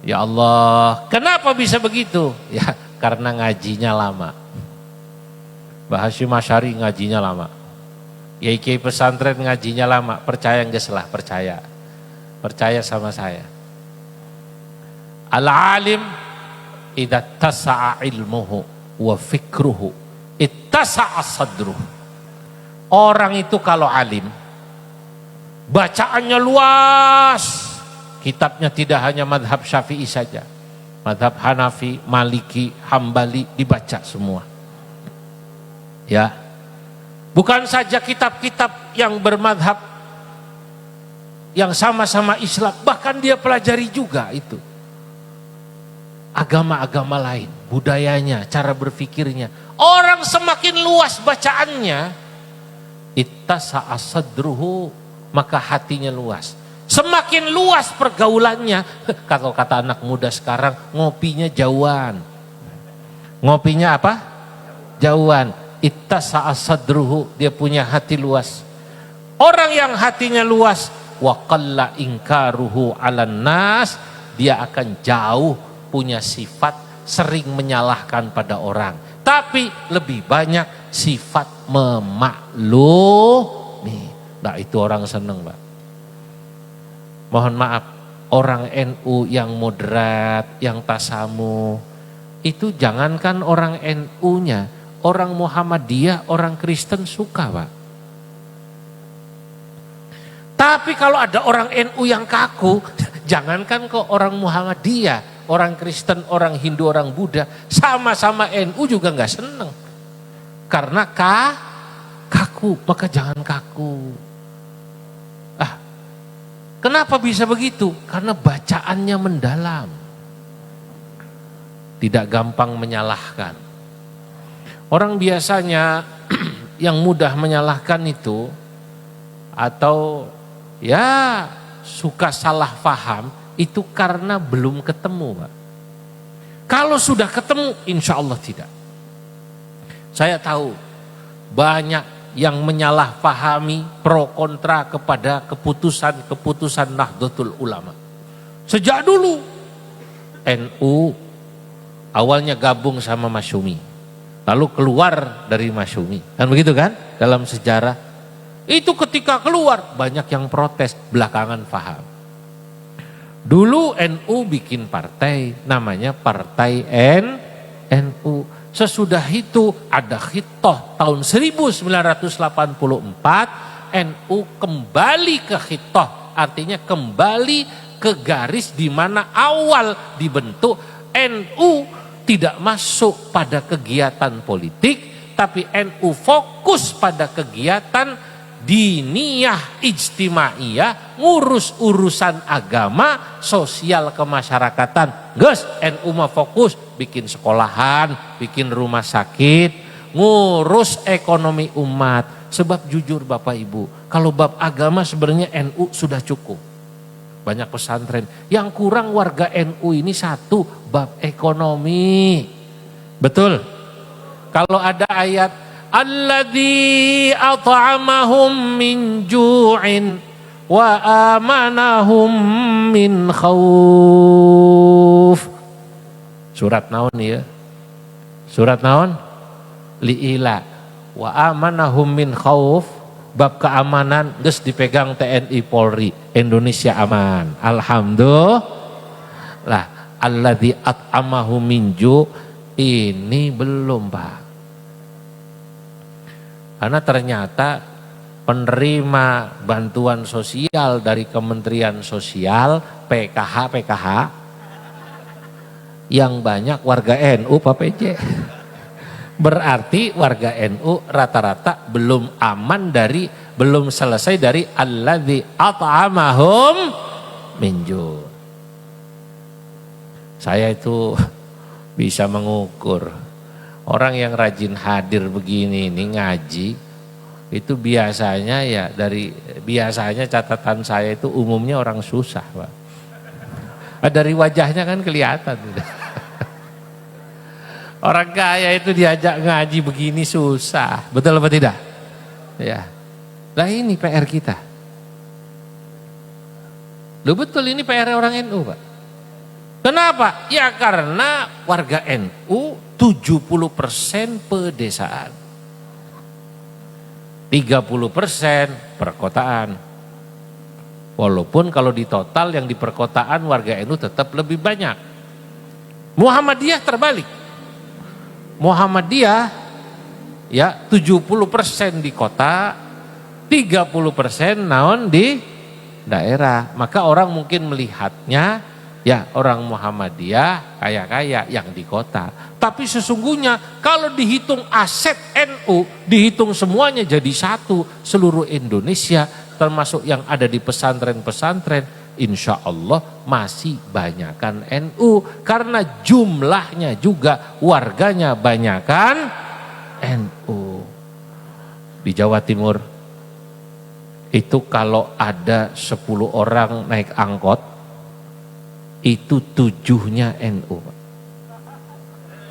Ya Allah, kenapa bisa begitu? Ya, karena ngajinya lama. Mbah Hasyim Asy'ari ngajinya lama. Kiai pesantren ngajinya lama. Percaya enggak salah? Percaya. Percaya sama saya. Al-alim idza tasa'a ilmuhu wa fikruhu ittasa'a sadruhu. Orang itu kalau alim, bacaannya luas. Kitabnya tidak hanya madhab Syafi'i saja. Madhab Hanafi, Maliki, Hambali dibaca semua. Ya. Bukan saja kitab-kitab yang bermadhab yang sama-sama Islam, bahkan dia pelajari juga itu. Agama-agama lain, budayanya, cara berfikirnya. Orang semakin luas bacaannya, ittasa'a sadruhu, maka hatinya luas. Semakin luas pergaulannya, kalau kata anak muda sekarang, ngopinya jauhan. Ngopinya apa? Jauhan. Ittasa'a sadruhu, dia punya hati luas. Orang yang hatinya luas, wa qalla inkaruhu 'alan nas, dia akan jauh punya sifat sering menyalahkan pada orang, tapi lebih banyak sifat memaklumi. Nah, itu orang seneng, Pak. Mohon maaf, orang NU yang moderat, yang tasamu, itu jangankan orang NU-nya, orang Muhammadiyah, orang Kristen suka, Pak. Tapi kalau ada orang NU yang kaku, jangankan kok orang Muhammadiyah, orang Kristen, orang Hindu, orang Buddha, sama-sama NU juga nggak seneng. Karena kaku, maka jangan kaku. Kenapa bisa begitu? Karena bacaannya mendalam. Tidak gampang menyalahkan. Orang biasanya yang mudah menyalahkan itu, atau ya suka salah paham, itu karena belum ketemu, Pak. Kalau sudah ketemu, insya Allah tidak. Saya tahu banyak yang menyalahpahami pro kontra kepada keputusan Nahdlatul Ulama. Sejak dulu NU awalnya gabung sama Masyumi, lalu keluar dari Masyumi, kan begitu kan dalam sejarah. Itu ketika keluar banyak yang protes, belakangan paham. Dulu NU bikin partai namanya Partai NU. Sesudah itu ada khitoh tahun 1984, NU kembali ke khitoh, artinya kembali ke garis di mana awal dibentuk. NU tidak masuk pada kegiatan politik, tapi NU fokus pada kegiatan diniyah ijtimaiyah, ngurus urusan agama, sosial kemasyarakatan. Gus, NU mah fokus bikin sekolahan, bikin rumah sakit, ngurus ekonomi umat. Sebab jujur Bapak Ibu, kalau bab agama sebenarnya NU sudah cukup. Banyak pesantren, yang kurang warga NU ini satu, bab ekonomi. Betul? Kalau ada ayat alladzi at'amahum min ju'in wa amanahum min khauf. Surat naon ya? Surat naon? Li'ila wa amanahum min khauf. Bab keamanan geus dipegang TNI Polri, Indonesia aman. Alhamdulillah. Alladzi at'amahum min ju' ini belum, Pak. Karena ternyata penerima bantuan sosial dari Kementerian Sosial, PKH, yang banyak warga NU, Pak PJ. Berarti warga NU rata-rata belum selesai dari alladzi at'amahum min ju'. Saya itu bisa mengukur. Orang yang rajin hadir begini ini ngaji, itu biasanya catatan saya itu umumnya orang susah, Pak. Dari wajahnya kan kelihatan. Orang kaya itu diajak ngaji begini susah, betul apa tidak? Ya. Nah ini PR kita. Loh betul, ini PR orang NU, Pak. Kenapa? Ya karena warga NU 70% pedesaan, 30% perkotaan. Walaupun kalau di total yang di perkotaan warga NU tetap lebih banyak. Muhammadiyah terbalik. Muhammadiyah ya 70% di kota, 30% naon di daerah. Maka orang mungkin melihatnya ya orang Muhammadiyah kaya-kaya yang di kota. Tapi sesungguhnya kalau dihitung aset NU, dihitung semuanya jadi satu. Seluruh Indonesia termasuk yang ada di pesantren-pesantren, insya Allah masih banyakan NU. Karena jumlahnya juga warganya banyakan NU. Di Jawa Timur itu kalau ada 10 orang naik angkot, itu 7-nya NU.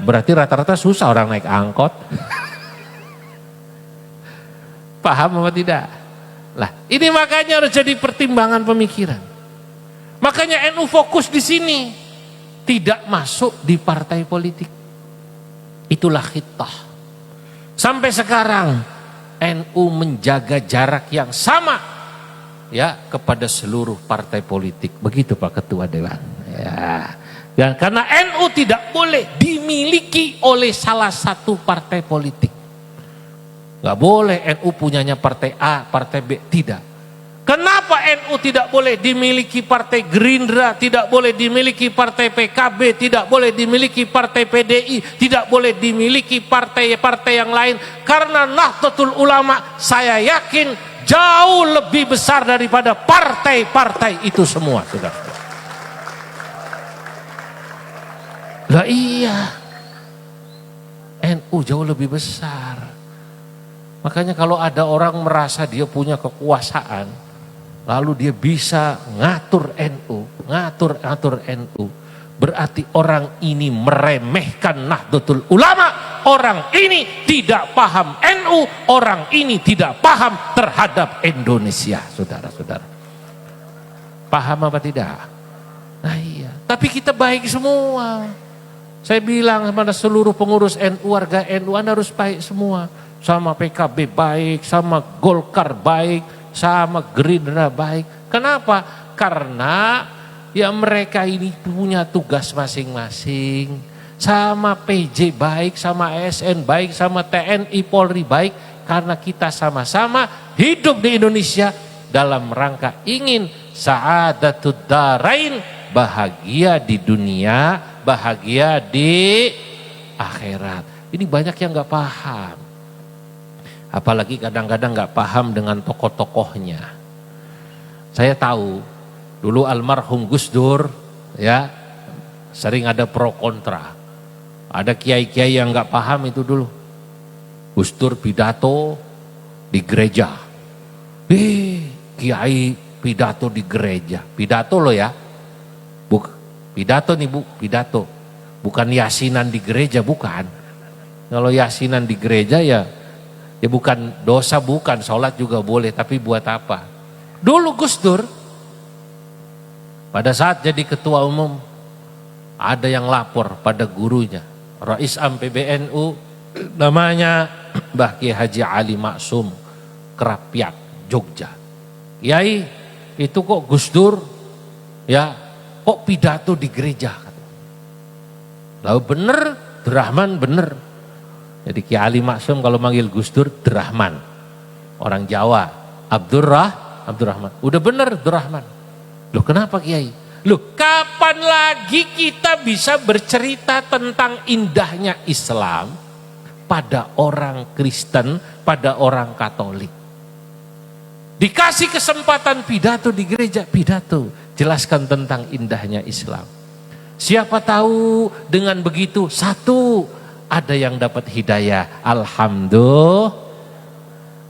Berarti rata-rata susah orang naik angkot. Paham apa tidak? Lah, ini makanya harus jadi pertimbangan pemikiran. Makanya NU fokus di sini, tidak masuk di partai politik. Itulah khitah. Sampai sekarang NU menjaga jarak yang sama ya kepada seluruh partai politik. Begitu Pak Ketua Dewan. Ya. Dan karena NU tidak boleh dimiliki oleh salah satu partai politik. Gak boleh NU punyanya partai A, partai B, tidak. Kenapa NU tidak boleh dimiliki partai Gerindra, tidak boleh dimiliki partai PKB, tidak boleh dimiliki partai PDI, tidak boleh dimiliki partai-partai yang lain? Karena Nahdlatul Ulama saya yakin jauh lebih besar daripada partai-partai itu semua, saudara. Lah iya, NU jauh lebih besar. Makanya kalau ada orang merasa dia punya kekuasaan, lalu dia bisa ngatur NU, ngatur-ngatur NU. Berarti orang ini meremehkan Nahdlatul Ulama. Orang ini tidak paham NU. Orang ini tidak paham terhadap Indonesia, saudara-saudara. Paham apa tidak? Nah iya, tapi kita baik semua. Saya bilang kepada seluruh pengurus NU, warga NU, Anda harus baik semua. Sama PKB baik, sama Golkar baik, sama Gerindra baik. Kenapa? Karena ya mereka ini punya tugas masing-masing. Sama PJ baik, sama ASN baik, sama TNI Polri baik. Karena kita sama-sama hidup di Indonesia dalam rangka ingin sa'adatud darain, bahagia di dunia, bahagia di akhirat. Ini banyak yang gak paham. Apalagi kadang-kadang gak paham dengan tokoh-tokohnya. Saya tahu dulu almarhum Gus Dur ya sering ada pro kontra. Ada kiai-kiai yang gak paham itu dulu. Gus Dur pidato di gereja. Kiai pidato di gereja. Pidato loh ya. Pidato nih Bu, pidato. Bukan yasinan di gereja, bukan. Kalau yasinan di gereja ya bukan dosa, bukan. Sholat juga boleh, tapi buat apa? Dulu Gus Dur pada saat jadi ketua umum ada yang lapor pada gurunya, Rais Am PBNU namanya Mbah Kiai Haji Ali Maksum Kerapiak Jogja. Kiai, itu kok Gus Dur ya kok pidato di gereja? Lalu bener, Drahman bener. Jadi Kiai Ali Maksum kalau manggil Gus Dur Drahman. Orang Jawa Abdurrahman. Udah bener Drahman. Loh kenapa Kiai? Loh kapan lagi kita bisa bercerita tentang indahnya Islam pada orang Kristen, pada orang Katolik? Dikasih kesempatan pidato di gereja, pidato. Jelaskan tentang indahnya Islam. Siapa tahu dengan begitu, satu, ada yang dapat hidayah, alhamdulillah.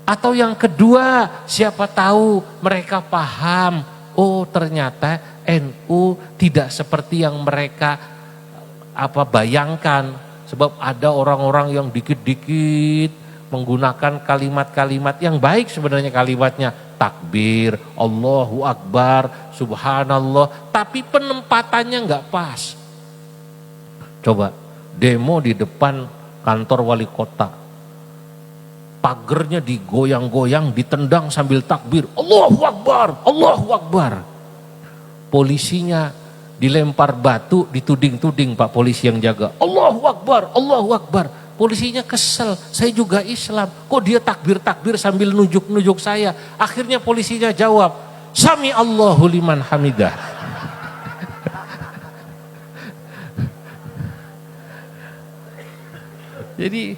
Atau yang kedua, siapa tahu mereka paham, oh ternyata NU tidak seperti yang mereka bayangkan. Sebab ada orang-orang yang dikit-dikit menggunakan kalimat-kalimat yang baik sebenarnya kalimatnya. Takbir, Allahu Akbar, Subhanallah. Tapi penempatannya nggak pas. Coba demo di depan kantor wali kota. Pagernya digoyang-goyang, ditendang sambil takbir. Allahu Akbar, Allahu Akbar. Polisinya dilempar batu, dituding-tuding Pak polisi yang jaga. Allahu Akbar, Allahu Akbar. Polisinya kesel, saya juga Islam. Kok dia takbir-takbir sambil nunjuk-nunjuk saya. Akhirnya polisinya jawab, Sami Allahu liman hamidah. Jadi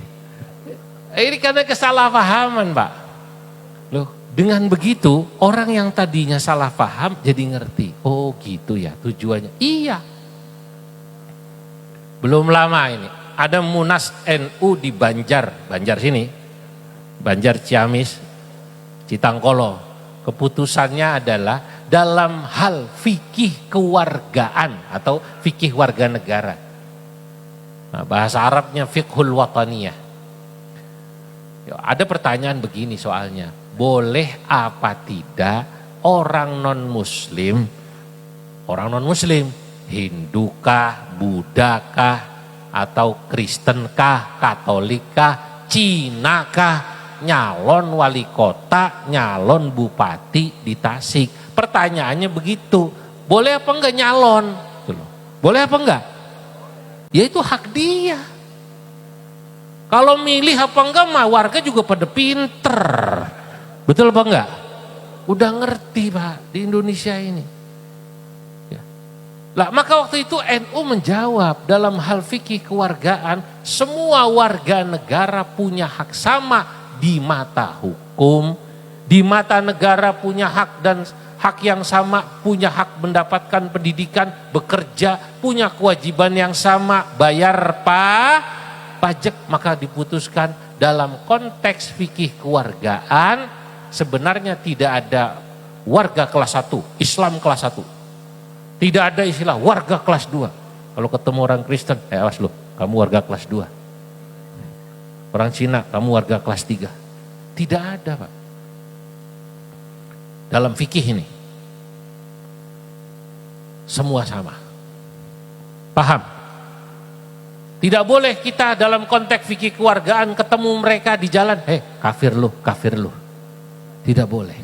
ini karena kesalahpahaman Pak. Loh, dengan begitu orang yang tadinya salah paham jadi ngerti. Oh gitu ya tujuannya. Iya. Belum lama ini ada Munas NU di Banjar sini. Banjar Ciamis, Citangkolo. Keputusannya adalah dalam hal fikih kewargaan atau fikih warga negara. Nah, bahasa Arabnya fiqhul wataniyah. Ada pertanyaan begini soalnya, boleh apa tidak orang non muslim, Hindukah, Buddhakah, atau Kristenkah, Katolikkah, Cinakah, nyalon wali kota, nyalon bupati di Tasik? Pertanyaannya begitu, boleh apa enggak nyalon? Boleh apa enggak? Ya itu hak dia. Kalau milih apa enggak mah warga juga pada pinter. Betul apa enggak? Udah ngerti Pak di Indonesia ini. Ya. Lah maka waktu itu NU menjawab dalam hal fikih kewargaan, semua warga negara punya hak sama di mata hukum, di mata negara punya hak dan hak yang sama, punya hak mendapatkan pendidikan, bekerja, punya kewajiban yang sama, bayar pajak. Maka diputuskan dalam konteks fikih kewargaan sebenarnya tidak ada warga kelas 1, Islam kelas 1. Tidak ada istilah warga kelas 2. Kalau ketemu orang Kristen, awas lu, kamu warga kelas 2. Orang Cina, kamu warga kelas 3. Tidak ada, Pak. Dalam fikih ini, semua sama. Paham? Tidak boleh kita dalam konteks fikih keluargaan ketemu mereka di jalan, kafir lu, kafir lu. Tidak boleh.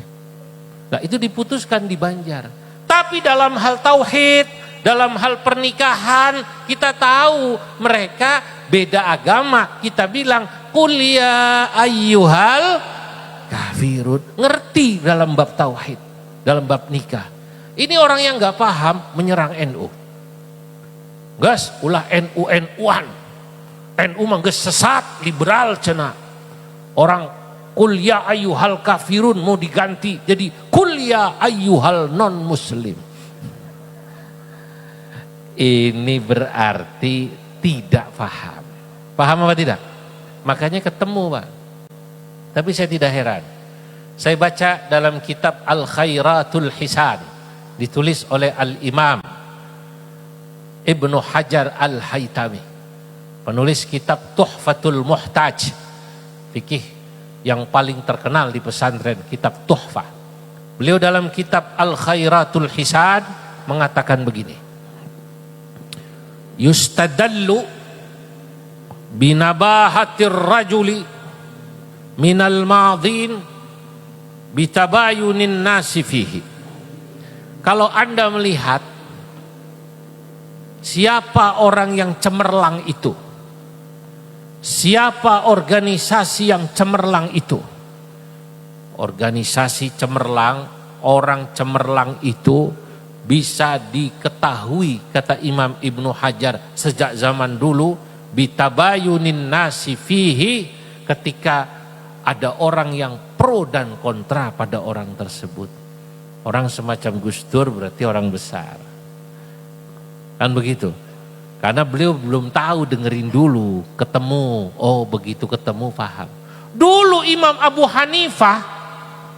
Nah, itu diputuskan di Banjar. Tapi dalam hal tauhid, dalam hal pernikahan, kita tahu mereka beda agama. Kita bilang, qul ya ayyuhal kafirun. Ngerti dalam bab tauhid, dalam bab nikah. Ini orang yang gak paham menyerang NU. Gas, ulah NU-NUan. NU mah geus sesat, liberal cenah. Orang qul ya ayyuhal kafirun mau diganti jadi qul ya ayyuhal non muslim. Ini berarti tidak paham. Paham apa tidak? Makanya ketemu, Pak. Tapi saya tidak heran. Saya baca dalam kitab Al-Khairatul Hisan, ditulis oleh Al-Imam Ibnu Hajar Al-Haytami, penulis kitab Tuhfatul Muhtaj, fikih yang paling terkenal di pesantren, kitab Tuhfah. Beliau dalam kitab Al-Khairatul Hisan mengatakan begini, yustadallu binabahatir rajuli minal madhin bitabayunin nasi fihi. Kalau Anda melihat siapa orang yang cemerlang itu, siapa organisasi yang cemerlang itu, organisasi cemerlang, orang cemerlang itu bisa diketahui, kata Imam Ibnu Hajar, sejak zaman dulu, bitabayunin nasi fihi, ketika ada orang yang pro dan kontra pada orang tersebut. Orang semacam Gus Dur berarti orang besar. Kan begitu. Karena beliau belum tahu, dengerin dulu, ketemu. Oh begitu ketemu paham. Dulu Imam Abu Hanifah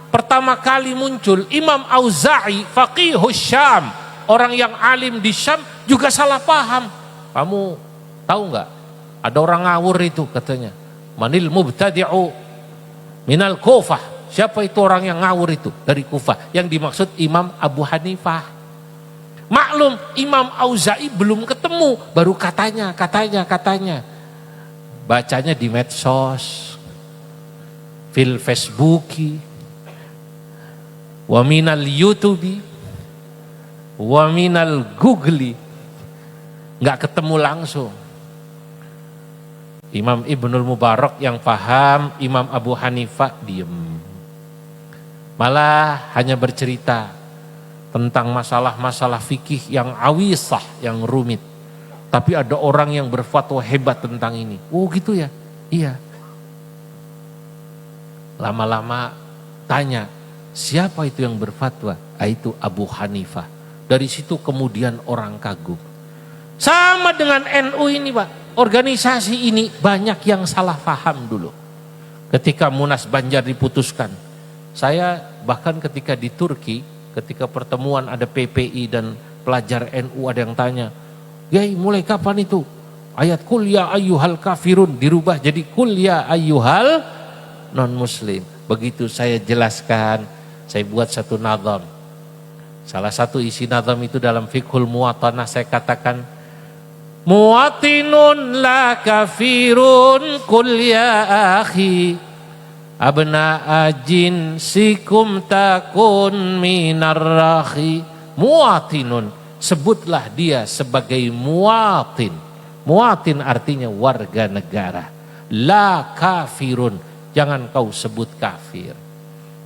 pertama kali muncul, Imam Auza'i, faqihus Syam, orang yang alim di Syam juga salah paham. Kamu tahu nggak? Ada orang ngawur itu katanya. Manil mubtadi'u minal Kufah. Siapa itu orang yang ngawur itu? Dari Kufah. Yang dimaksud Imam Abu Hanifah. Maklum Imam Auza'i belum ketemu, baru katanya. Bacanya di medsos, fil Facebooki, wa minal YouTubi, wa minal Googli. Nggak ketemu langsung. Imam Ibnul Mubarak yang paham, Imam Abu Hanifah diem. Malah hanya bercerita tentang masalah-masalah fikih yang awisah, yang rumit. Tapi ada orang yang berfatwa hebat tentang ini. Oh gitu ya? Iya. Lama-lama tanya, siapa itu yang berfatwa? Itu Abu Hanifah. Dari situ kemudian orang kagum. Sama dengan NU ini, Pak. Organisasi ini banyak yang salah paham dulu. Ketika Munas Banjar diputuskan. Saya bahkan ketika di Turki, ketika pertemuan ada PPI dan pelajar NU, ada yang tanya, Yai mulai kapan itu? Ayat kul ya ayyuhal kafirun dirubah jadi kul ya ayyuhal non muslim. Begitu saya jelaskan, saya buat satu nazam. Salah satu isi nazam itu dalam fiqhul muwatanah saya katakan, muwatinun la kafirun kul ya akhi abna ajin sikum takun minar rakhi. Muwatinun, sebutlah dia sebagai muwatin. Muwatin artinya warga negara. La kafirun, jangan kau sebut kafir.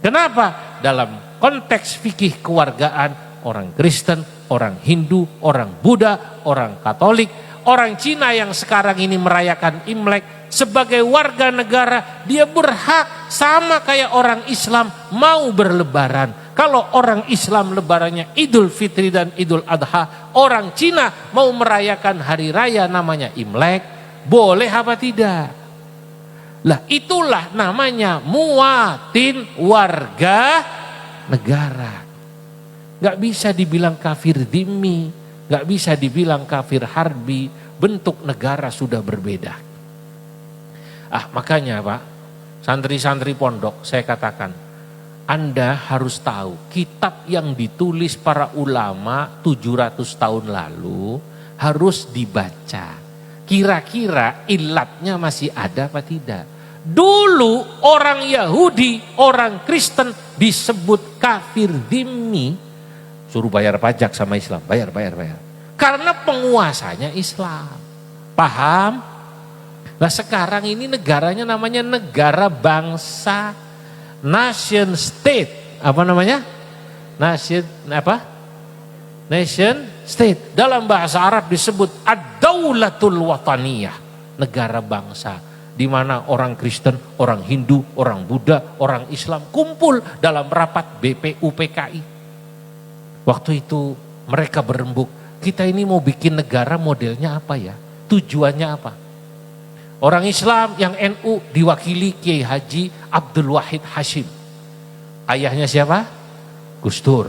Kenapa? Dalam konteks fikih kewargaan, orang Kristen, orang Hindu, orang Buddha, orang Katolik, orang Cina yang sekarang ini merayakan Imlek, sebagai warga negara dia berhak sama kayak orang Islam mau berlebaran. Kalau orang Islam lebarannya Idul Fitri dan Idul Adha, orang Cina mau merayakan hari raya namanya Imlek, boleh apa tidak? Lah itulah namanya muwatin, warga negara. Nggak bisa dibilang kafir dhimmi, nggak bisa dibilang kafir harbi, bentuk negara sudah berbeda. Makanya Pak, santri-santri pondok saya katakan, Anda harus tahu kitab yang ditulis para ulama 700 tahun lalu harus dibaca. Kira-kira ilatnya masih ada apa tidak? Dulu orang Yahudi, orang Kristen disebut kafir dhimmi, suruh bayar pajak sama Islam, bayar. Karena penguasanya Islam. Paham? Nah sekarang ini negaranya namanya negara bangsa, nation state. Apa namanya? Nation state. Dalam bahasa Arab disebut ad-daulatul wataniyah, negara bangsa, di mana orang Kristen, orang Hindu, orang Buddha, orang Islam kumpul dalam rapat BPUPKI. Waktu itu mereka berembuk, kita ini mau bikin negara modelnya apa ya? Tujuannya apa? Orang Islam yang NU diwakili Kiai Haji Abdul Wahid Hashim. Ayahnya siapa? Gus Dur.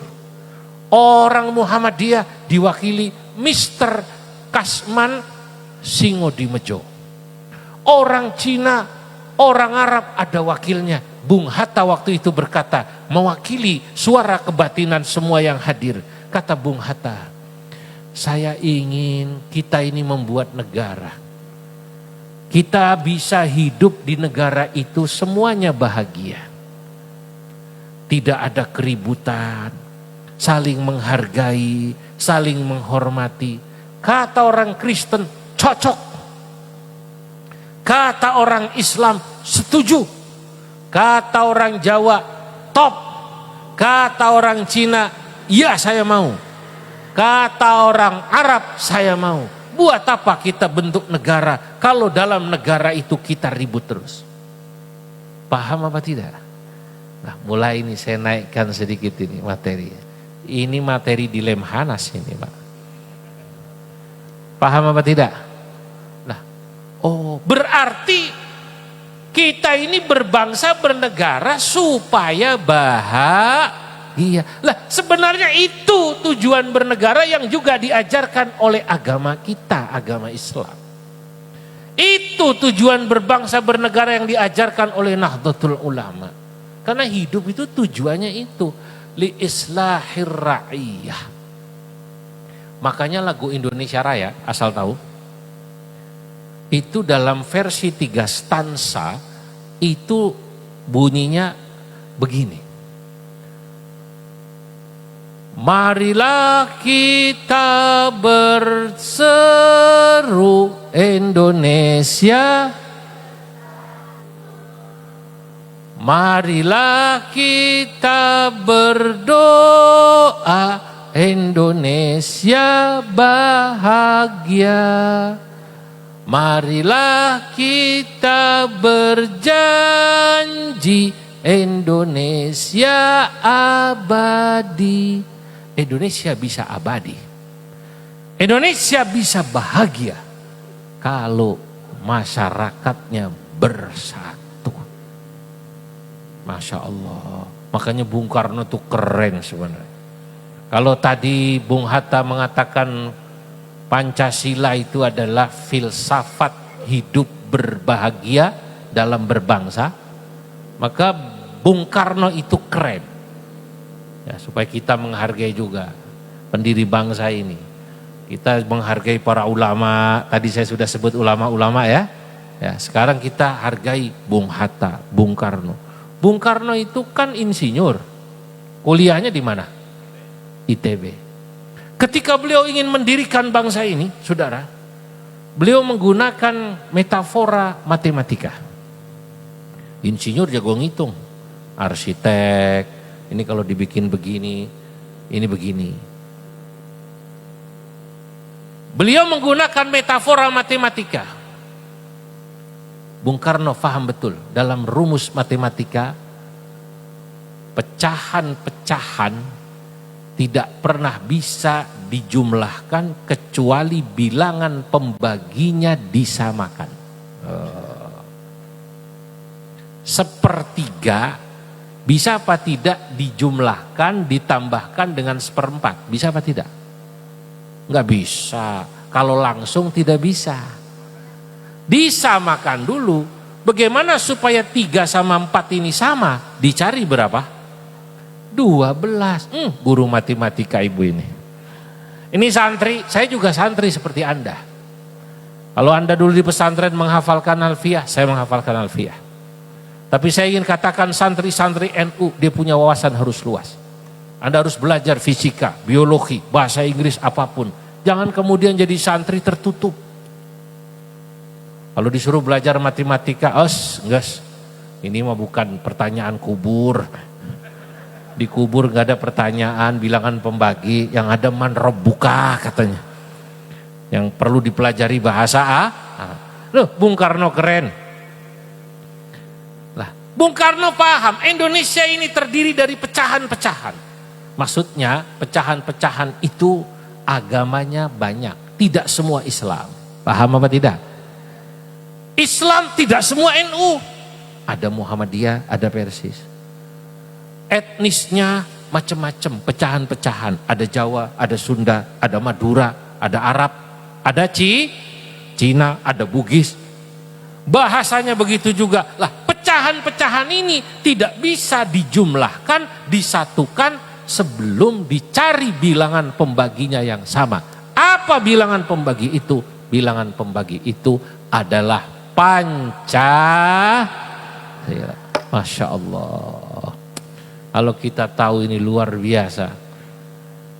Orang Muhammadiyah diwakili Mr. Kasman Singodimejo. Orang Cina, orang Arab ada wakilnya. Bung Hatta waktu itu berkata, mewakili suara kebatinan semua yang hadir. Kata Bung Hatta, saya ingin kita ini membuat negara. Kita bisa hidup di negara itu semuanya bahagia. Tidak ada keributan, saling menghargai, saling menghormati. Kata orang Kristen cocok. Kata orang Islam setuju. Kata orang Jawa top. Kata orang Cina ya saya mau. Kata orang Arab saya mau. Buat apa kita bentuk negara kalau dalam negara itu kita ribut terus? Paham apa tidak? Nah mulai ini saya naikkan sedikit ini materi. Ini materi di Lemhanas ini Pak. Paham apa tidak? Nah, berarti kita ini berbangsa bernegara supaya bahagia. Lah sebenarnya itu tujuan bernegara yang juga diajarkan oleh agama kita, agama Islam. Itu tujuan berbangsa bernegara yang diajarkan oleh Nahdlatul Ulama. Karena hidup itu tujuannya itu, li islahir ra'iyah. Makanya lagu Indonesia Raya, asal tahu, itu dalam versi 3 stansa itu bunyinya begini. Marilah kita berseru Indonesia. Marilah kita berdoa Indonesia bahagia. Marilah kita berjanji Indonesia abadi. Indonesia bisa abadi. Indonesia bisa bahagia kalau masyarakatnya bersatu. Masya Allah. Makanya Bung Karno tuh keren sebenarnya. Kalau tadi Bung Hatta mengatakan Pancasila itu adalah filsafat hidup berbahagia dalam berbangsa, maka Bung Karno itu keren. Ya, supaya kita menghargai juga pendiri bangsa ini. Kita menghargai para ulama, tadi saya sudah sebut ulama-ulama ya. Ya, sekarang kita hargai Bung Hatta, Bung Karno. Bung Karno itu kan insinyur. Kuliahnya di mana? ITB. Ketika beliau ingin mendirikan bangsa ini, saudara, beliau menggunakan metafora matematika. Insinyur jago ngitung, arsitek, ini kalau dibikin begini, ini begini. Beliau menggunakan metafora matematika. Bung Karno paham betul dalam rumus matematika, pecahan-pecahan tidak pernah bisa dijumlahkan kecuali bilangan pembaginya disamakan. Sepertiga Bisa apa tidak dijumlahkan, ditambahkan dengan 1/4? Bisa apa tidak? Nggak bisa. Kalau langsung tidak bisa. Disamakan dulu. Bagaimana supaya 3 sama 4 ini sama? Dicari berapa? 12. Guru matematika ibu ini. Ini santri, saya juga santri seperti Anda. Kalau Anda dulu di pesantren menghafalkan alfiyah, saya menghafalkan alfiyah. Tapi saya ingin katakan santri-santri NU, dia punya wawasan harus luas. Anda harus belajar fisika, biologi, bahasa Inggris, apapun. Jangan kemudian jadi santri tertutup. Kalau disuruh belajar matematika, enggak. Ini mah bukan pertanyaan kubur. Di kubur nggak ada pertanyaan, bilangan pembagi, yang ada man rabbuka katanya. Yang perlu dipelajari bahasa Loh, Bung Karno keren. Lah, Bung Karno paham, Indonesia ini terdiri dari pecahan-pecahan. Maksudnya, pecahan-pecahan itu agamanya banyak, tidak semua Islam. Paham apa tidak? Islam tidak semua NU. Ada Muhammadiyah, ada Persis. Etnisnya macam-macam, pecahan-pecahan. Ada Jawa, ada Sunda, ada Madura, ada Arab, ada Cina, ada Bugis. Bahasanya begitu juga. Lah, pecahan-pecahan ini tidak bisa dijumlahkan, disatukan sebelum dicari bilangan pembaginya yang sama. Apa bilangan pembagi itu? Bilangan pembagi itu adalah Pancasila. Masya Allah. Kalau kita tahu ini luar biasa.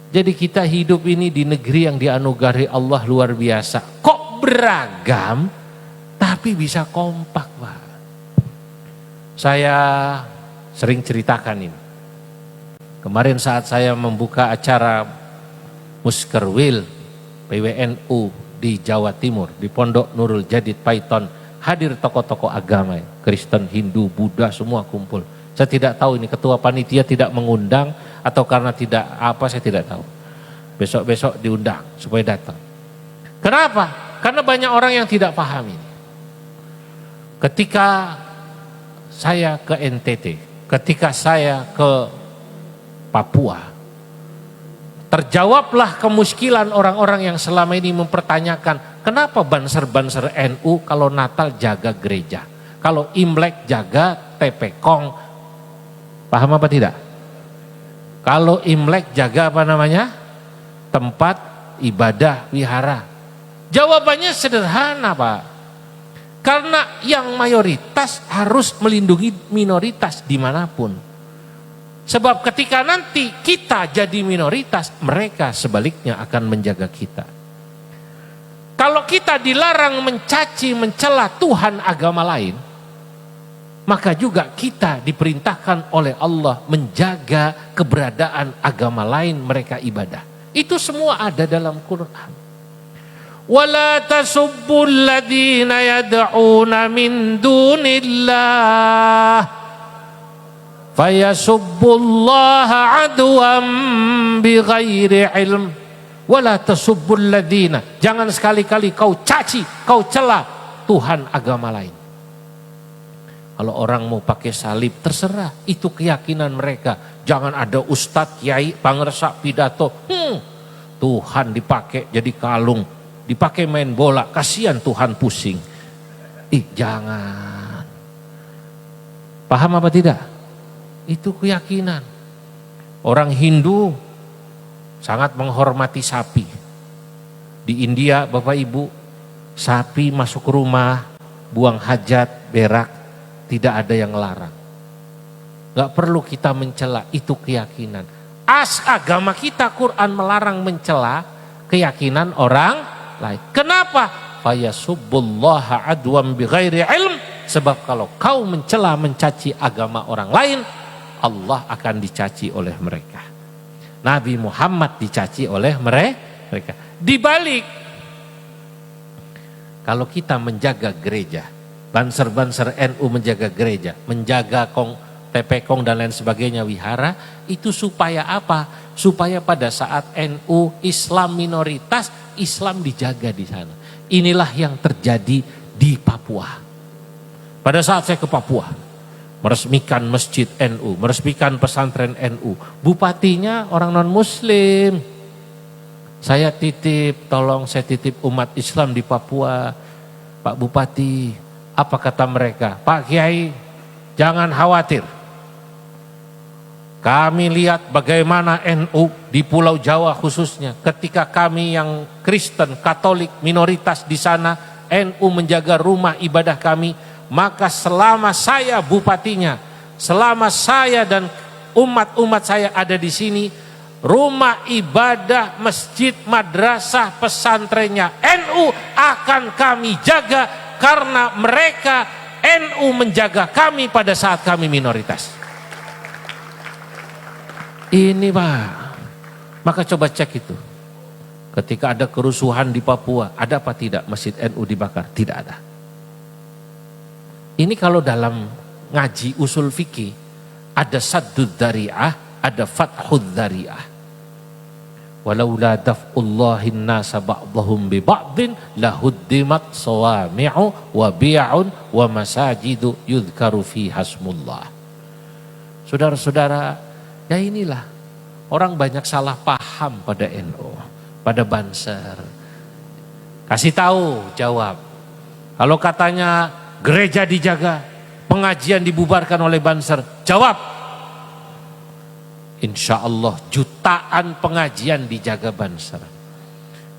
Jadi kita hidup ini di negeri yang dianugerahi Allah luar biasa. Kok beragam tapi bisa kompak, Pak. Saya sering ceritakan ini. Kemarin saat saya membuka acara Muskerwil PWNU di Jawa Timur, di Pondok Nurul Jadid Paiton, hadir tokoh-tokoh agama, Kristen, Hindu, Buddha, semua kumpul. Saya tidak tahu ini ketua panitia tidak mengundang atau karena tidak apa, saya tidak tahu. Besok-besok diundang supaya datang. Kenapa? Karena banyak orang yang tidak paham ini. Ketika saya ke NTT, ketika saya ke Papua, terjawablah kemuskilan orang-orang yang selama ini mempertanyakan kenapa banser-banser NU kalau Natal jaga gereja, kalau Imlek jaga tepekong. Paham apa tidak? Kalau Imlek jaga apa namanya? Tempat ibadah wihara. Jawabannya sederhana, Pak. Karena yang mayoritas harus melindungi minoritas dimanapun. Sebab ketika nanti kita jadi minoritas, mereka sebaliknya akan menjaga kita. Kalau kita dilarang mencaci, mencela Tuhan agama lain, maka juga kita diperintahkan oleh Allah menjaga keberadaan agama lain mereka ibadah. Itu semua ada dalam Quran. Wala tasubbul ladzina yad'una min dunillah fayasubbullaha adwan bighairi ilm. Wala tasubbul ladzina, jangan sekali-kali kau caci, kau cela Tuhan agama lain. Kalau orang mau pakai salib terserah, itu keyakinan mereka. Jangan ada ustadz, kiai, pangersa, pidato. Tuhan dipakai jadi kalung, dipakai main bola, kasihan Tuhan pusing. Jangan. Paham apa tidak? Itu keyakinan. Orang Hindu sangat menghormati sapi. Di India, Bapak Ibu, sapi masuk rumah, buang hajat, berak, tidak ada yang larang. Gak perlu kita mencela, itu keyakinan. Agama kita Quran melarang mencela keyakinan orang lain. Kenapa? Fayasubbullaha adwam bighairi ilm. Sebab kalau kau mencela, mencaci agama orang lain, Allah akan dicaci oleh mereka. Nabi Muhammad dicaci oleh mereka. Dibalik, kalau kita menjaga gereja, banser-banser NU menjaga gereja, menjaga tepekong dan lain sebagainya, wihara, itu supaya apa? Supaya pada saat NU Islam minoritas, Islam dijaga di sana. Inilah yang terjadi di Papua. Pada saat saya ke Papua, meresmikan masjid NU, meresmikan pesantren NU. Bupatinya orang non-muslim. Saya titip, tolong saya titip umat Islam di Papua. Pak Bupati, apa kata mereka? Pak Kiai, jangan khawatir. Kami lihat bagaimana NU di Pulau Jawa khususnya. Ketika kami yang Kristen, Katolik, minoritas di sana, NU menjaga rumah ibadah kami. Maka selama saya bupatinya, selama saya dan umat-umat saya ada di sini, rumah ibadah, masjid, madrasah, pesantrennya NU akan kami jaga karena mereka NU menjaga kami pada saat kami minoritas. Ini Pak, maka coba cek itu. Ketika ada kerusuhan di Papua, ada apa tidak masjid NU dibakar? Tidak ada. Ini kalau dalam ngaji usul fikih, ada saddud dzari'ah, ada fathud dzari'ah. Walaula daf'ullahin nasa ba'dahum bi ba'din lahuddimat sawami'u wa bi'un wa masajidu yudhkaru fi hasmullah. Saudara-saudara, ya inilah orang banyak salah paham pada NU, pada Banser. Kasih tahu, jawab. Kalau katanya gereja dijaga, pengajian dibubarkan oleh Banser, jawab. Insya Allah jutaan pengajian dijaga Banser.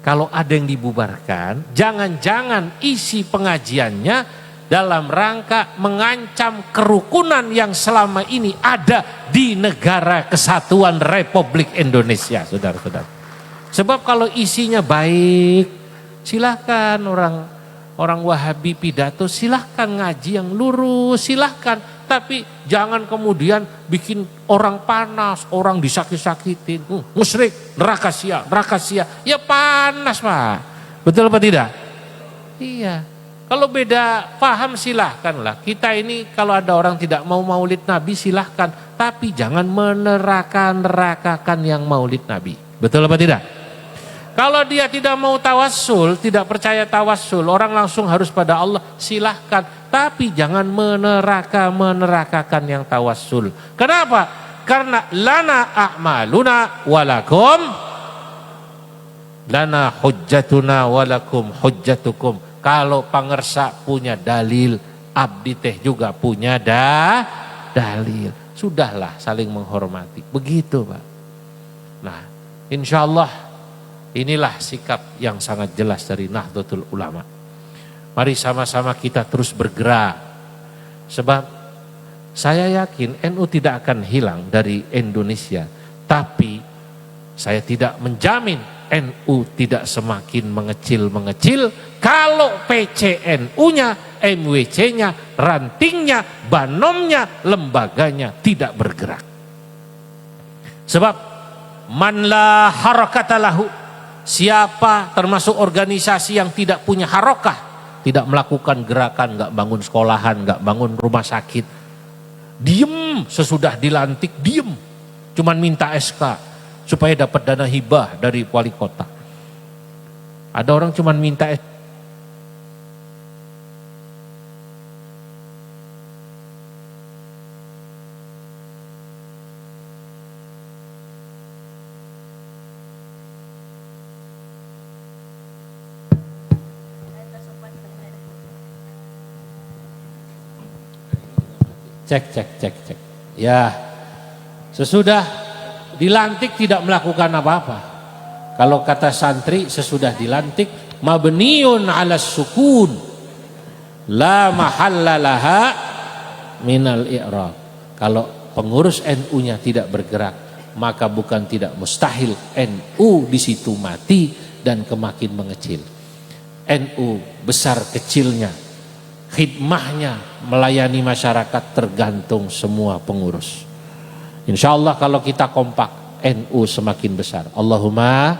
Kalau ada yang dibubarkan, jangan-jangan isi pengajiannya dalam rangka mengancam kerukunan yang selama ini ada di negara kesatuan Republik Indonesia, saudara-saudara. Sebab kalau isinya baik, silahkan orang Wahabi pidato, silahkan ngaji yang lurus, silahkan. Tapi jangan kemudian bikin orang panas, orang disakit-sakitin. Musyrik, neraka sia. Ya panas Pak. Betul apa tidak? Iya. Kalau beda paham silahkanlah. Kita ini kalau ada orang tidak mau maulid Nabi silahkan. Tapi jangan meneraka-nerakakan yang maulid Nabi. Betul apa tidak? Kalau dia tidak mau tawassul, tidak percaya tawassul, orang langsung harus pada Allah, silahkan. Tapi jangan meneraka-menerakakan yang tawassul. Kenapa? Karena lana a'maluna walakum, lana hujjatuna walakum hujjatukum. Kalau pangersa punya dalil, abdi teh juga punya dalil. Sudahlah saling menghormati. Begitu Pak. Nah, insya Allah inilah sikap yang sangat jelas dari Nahdlatul Ulama. Mari sama-sama kita terus bergerak. Sebab saya yakin NU tidak akan hilang dari Indonesia. Tapi saya tidak menjamin NU tidak semakin mengecil-mengecil kalau PCNU-nya, MWC-nya, rantingnya, banomnya, lembaganya tidak bergerak. Sebab man la harakata lahu, siapa termasuk organisasi yang tidak punya harokah, tidak melakukan gerakan, nggak bangun sekolahan, nggak bangun rumah sakit, diem sesudah dilantik, diem, cuman minta SK supaya dapat dana hibah dari wali kota. Ada orang cuman minta cek. Ya, sesudah dilantik tidak melakukan apa-apa. Kalau kata santri sesudah dilantik, mabniun 'ala sukun, la mahalla laha minal i'rab. Kalau pengurus NU-nya tidak bergerak, maka bukan tidak mustahil NU di situ mati dan kemakin mengecil. NU besar kecilnya, khidmahnya melayani masyarakat tergantung semua pengurus. Insya Allah kalau kita kompak, NU semakin besar. Allahumma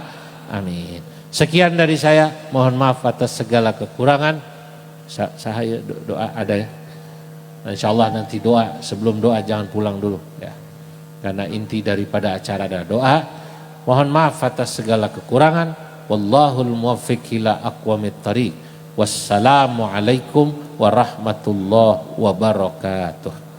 amin. Sekian dari saya, mohon maaf atas segala kekurangan. Saya doa ada ya. Insya Allah nanti doa, sebelum doa jangan pulang dulu ya. Karena inti daripada acara adalah doa. Mohon maaf atas segala kekurangan. Wallahul muwaffiq ila aqwamit thariq. Wassalamualaikum warahmatullahi wabarakatuh.